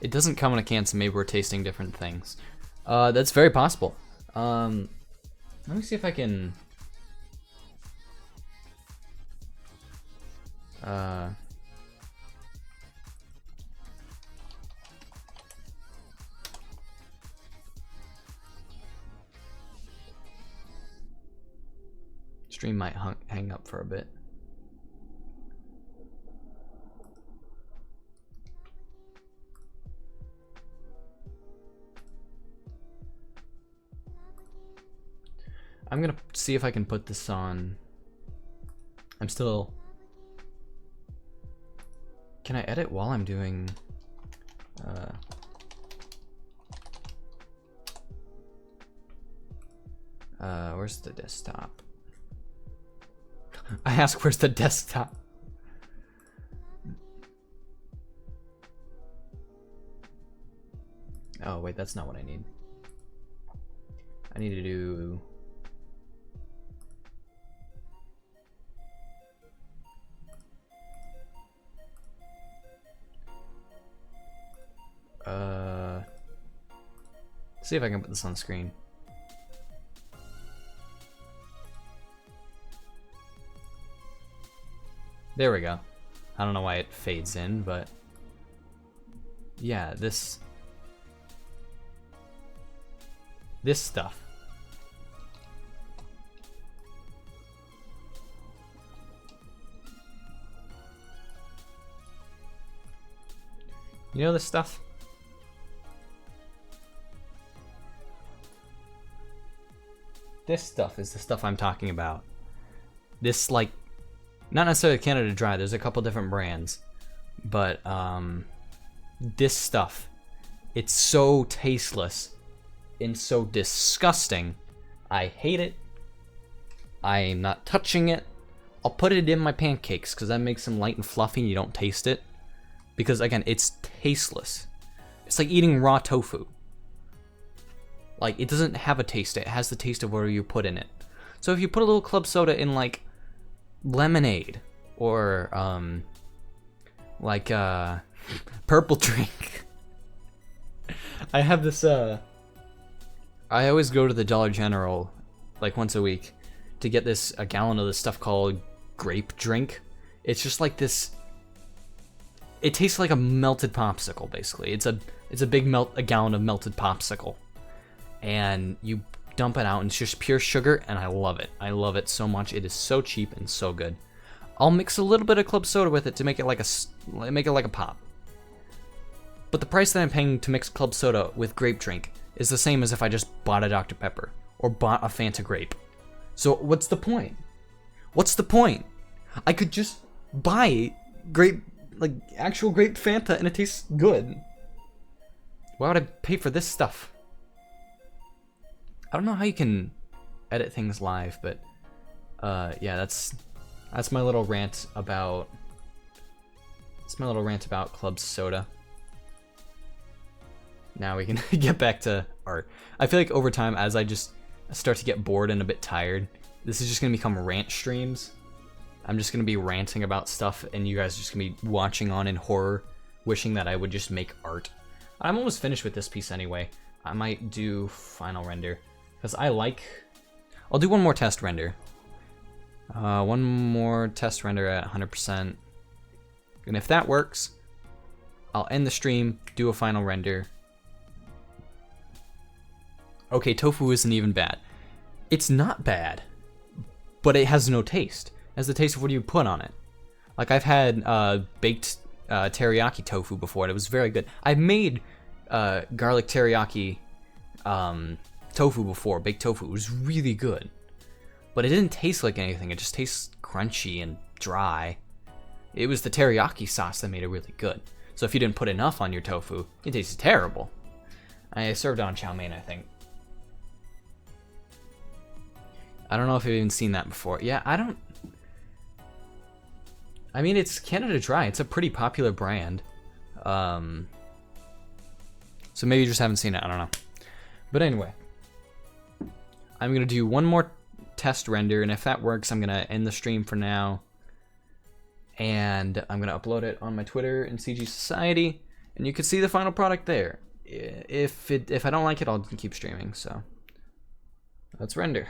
It doesn't come in a can, so maybe we're tasting different things. That's very possible. Let me see if I can. Stream might hang up for a bit. I'm gonna see if I can put this on. I'm still. Can I edit while I'm doing? Where's the desktop? I ask, where's the desktop? Oh wait, that's not what I need. I need to do. See if I can put this on screen. There we go. I don't know why it fades in, but yeah, this stuff. You know this stuff? This stuff is the stuff I'm talking about. This, like, not necessarily Canada Dry, there's a couple different brands, but this stuff, it's so tasteless and so disgusting. I hate it. I'm not touching it. I'll put it in my pancakes because that makes them light and fluffy and you don't taste it. Because again, it's tasteless. It's like eating raw tofu. Like, it doesn't have a taste, it has the taste of whatever you put in it. So if you put a little club soda in, like, lemonade, or, purple drink. I have this, I always go to the Dollar General, like, once a week, to get a gallon of this stuff called grape drink. It's just like this, it tastes like a melted popsicle, basically. It's a big a gallon of melted popsicle. And you dump it out and it's just pure sugar, and I love it. I love it so much. It is so cheap and so good. I'll mix a little bit of club soda with it to make it like a pop. But the price that I'm paying to mix club soda with grape drink is the same as if I just bought a Dr. Pepper or bought a Fanta grape. So what's the point? What's the point? I could just buy grape, like actual grape Fanta, and it tastes good. Why would I pay for this stuff? I don't know how you can edit things live, but yeah, that's my little rant about club soda. Now we can get back to art. I feel like over time, as I just start to get bored and a bit tired, this is just gonna become rant streams. I'm just gonna be ranting about stuff, and you guys are just gonna be watching on in horror, wishing that I would just make art. I'm almost finished with this piece anyway. I might do final render, because I'll do one more test render. One more test render at 100%. And if that works, I'll end the stream, do a final render. Okay, tofu isn't even bad. It's not bad, but it has no taste. It has the taste of what you put on it. Like, I've had baked teriyaki tofu before, and it was very good. I've made garlic teriyaki tofu before, baked tofu. It was really good. But it didn't taste like anything. It just tastes crunchy and dry. It was the teriyaki sauce that made it really good. So if you didn't put enough on your tofu, it tasted terrible. I served it on chow mein, I think. I don't know if you've even seen that before. Yeah, I mean, it's Canada Dry. It's a pretty popular brand. So maybe you just haven't seen it. I don't know. But anyway, I'm going to do one more test render, and if that works, I'm going to end the stream for now. And I'm going to upload it on my Twitter and CG Society, and you can see the final product there. If I don't like it, I'll keep streaming. So let's render.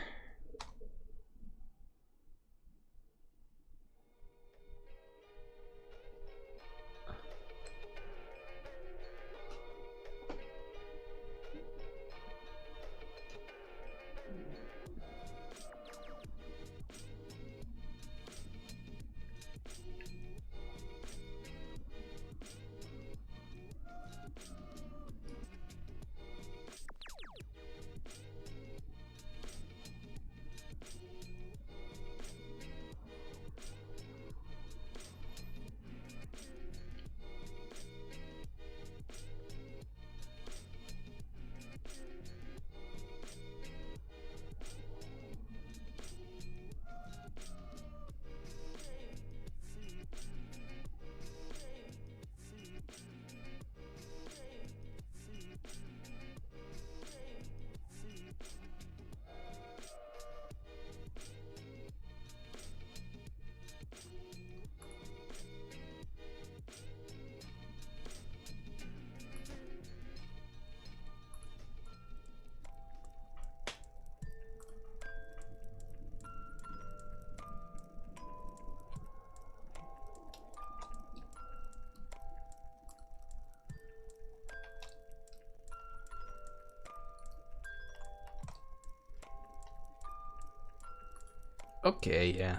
Okay, yeah.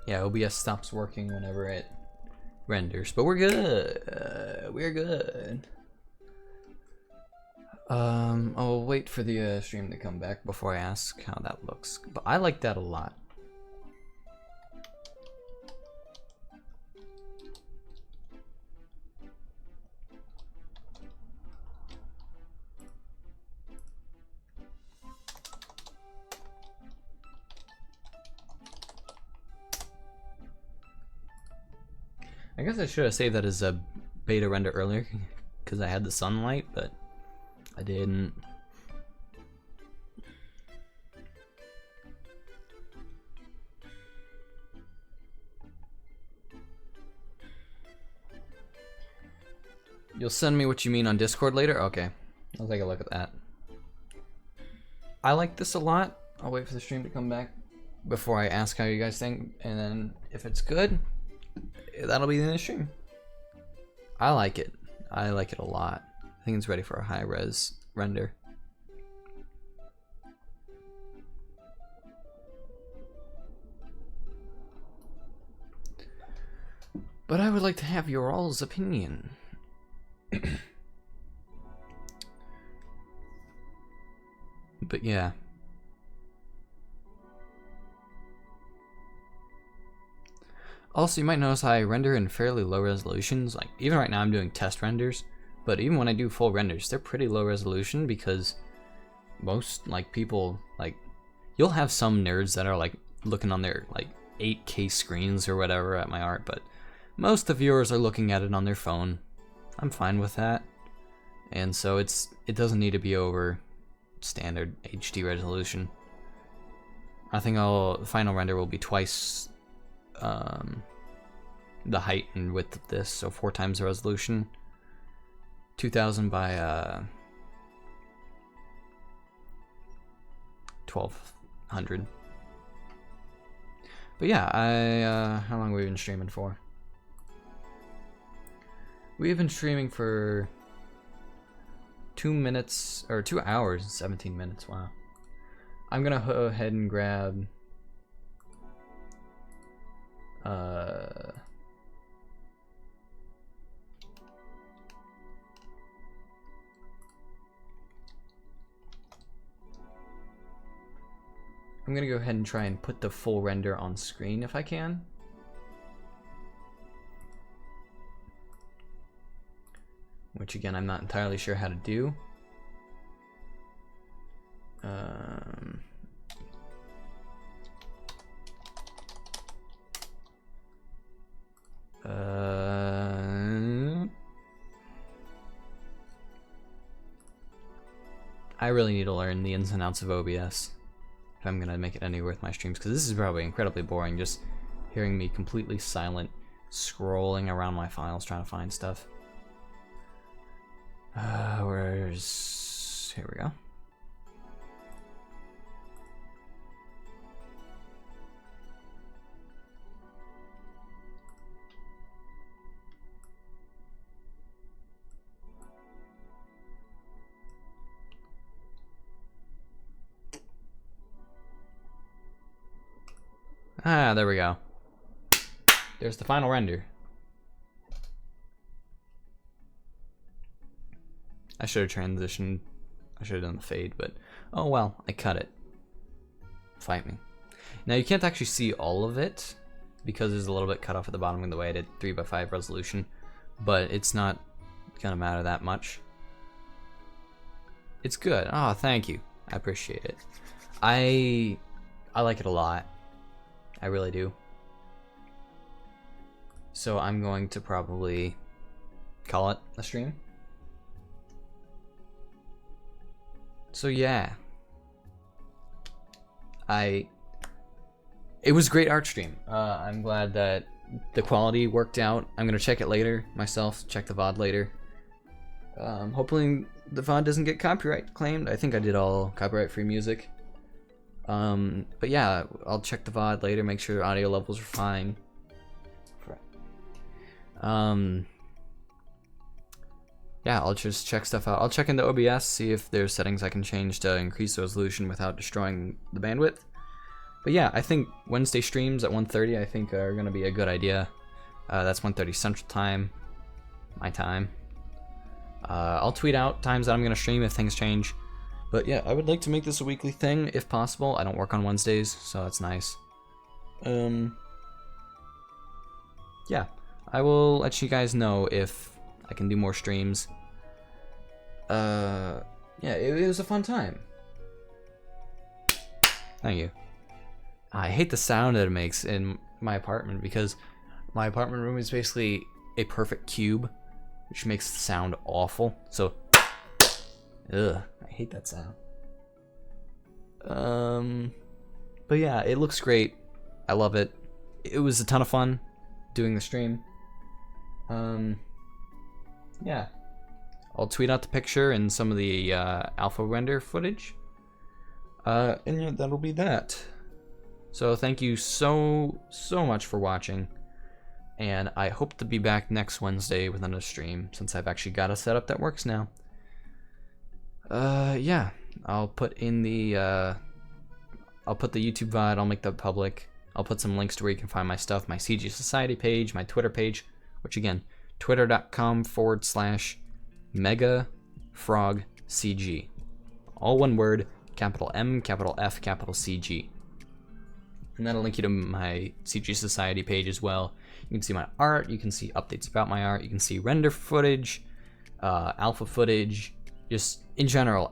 Yeah, OBS stops working whenever it renders, but we're good. We're good. I'll wait for the stream to come back before I ask how that looks. But I like that a lot. I guess I should have saved that as a beta render earlier, because I had the sunlight, but I didn't. You'll send me what you mean on Discord later? Okay, I'll take a look at that. I like this a lot. I'll wait for the stream to come back before I ask how you guys think, and then if it's good, that'll be in the stream. I like it. I like it a lot. I think it's ready for a high res render. But I would like to have your all's opinion. But yeah. Also, you might notice I render in fairly low resolutions. Like, even right now I'm doing test renders, but even when I do full renders, they're pretty low resolution because most, like, people, like, you'll have some nerds that are, like, looking on their, like, 8K screens or whatever at my art, but most of the viewers are looking at it on their phone. I'm fine with that. And so it doesn't need to be over standard HD resolution. I think the final render will be twice the height and width of this, so 4 times the resolution. 2000 by 1200. But yeah, how long have we been streaming for? We've been streaming for 2 minutes, or 2 hours and 17 minutes, wow. I'm gonna go ahead and grab I'm gonna go ahead and try and put the full render on screen if I can. Which again, I'm not entirely sure how to do. I really need to learn the ins and outs of OBS if I'm gonna make it any worth my streams, because this is probably incredibly boring, just hearing me completely silent, scrolling around my files trying to find stuff. Here we go. Ah, there we go. There's the final render. I should have transitioned. I should have done the fade, but oh well, I cut it. Fight me. Now you can't actually see all of it because there's a little bit cut off at the bottom in the way I did 3:5 resolution, but it's not gonna matter that much. It's good. Oh, thank you. I appreciate it. I like it a lot. I really do. So I'm going to probably call it a stream. So yeah, it was a great art stream. I'm glad that the quality worked out. I'm gonna check it later myself, check the VOD later. Hopefully the VOD doesn't get copyright claimed. I think I did all copyright free music. But yeah, I'll check the VOD later, make sure audio levels are fine. Yeah, I'll just check stuff out. I'll check into OBS, see if there's settings I can change to increase the resolution without destroying the bandwidth. But yeah, I think Wednesday streams at 1:30 I think are gonna be a good idea. That's 1:30 Central Time, my time. I'll tweet out times that I'm gonna stream if things change. But yeah, I would like to make this a weekly thing if possible. I don't work on Wednesdays, so that's nice. Yeah, I will let you guys know if I can do more streams. Yeah, it was a fun time. Thank you. I hate the sound that it makes in my apartment because my apartment room is basically a perfect cube, which makes the sound awful. So, ugh, I hate that sound. But yeah, it looks great. I love it. It was a ton of fun doing the stream. Yeah, I'll tweet out the picture and some of the alpha render footage. And yeah, that'll be that. So thank you so much for watching, and I hope to be back next Wednesday with another stream since I've actually got a setup that works now. Yeah, I'll put in the I'll put the YouTube VOD. I'll make that public. I'll put some links to where you can find my stuff, my CG Society page, my Twitter page. which again, twitter.com/megafrogcg. All one word, capital M, capital F, capital CG. And that'll link you to my CG Society page as well. You can see my art, you can see updates about my art, you can see render footage, alpha footage, just in general,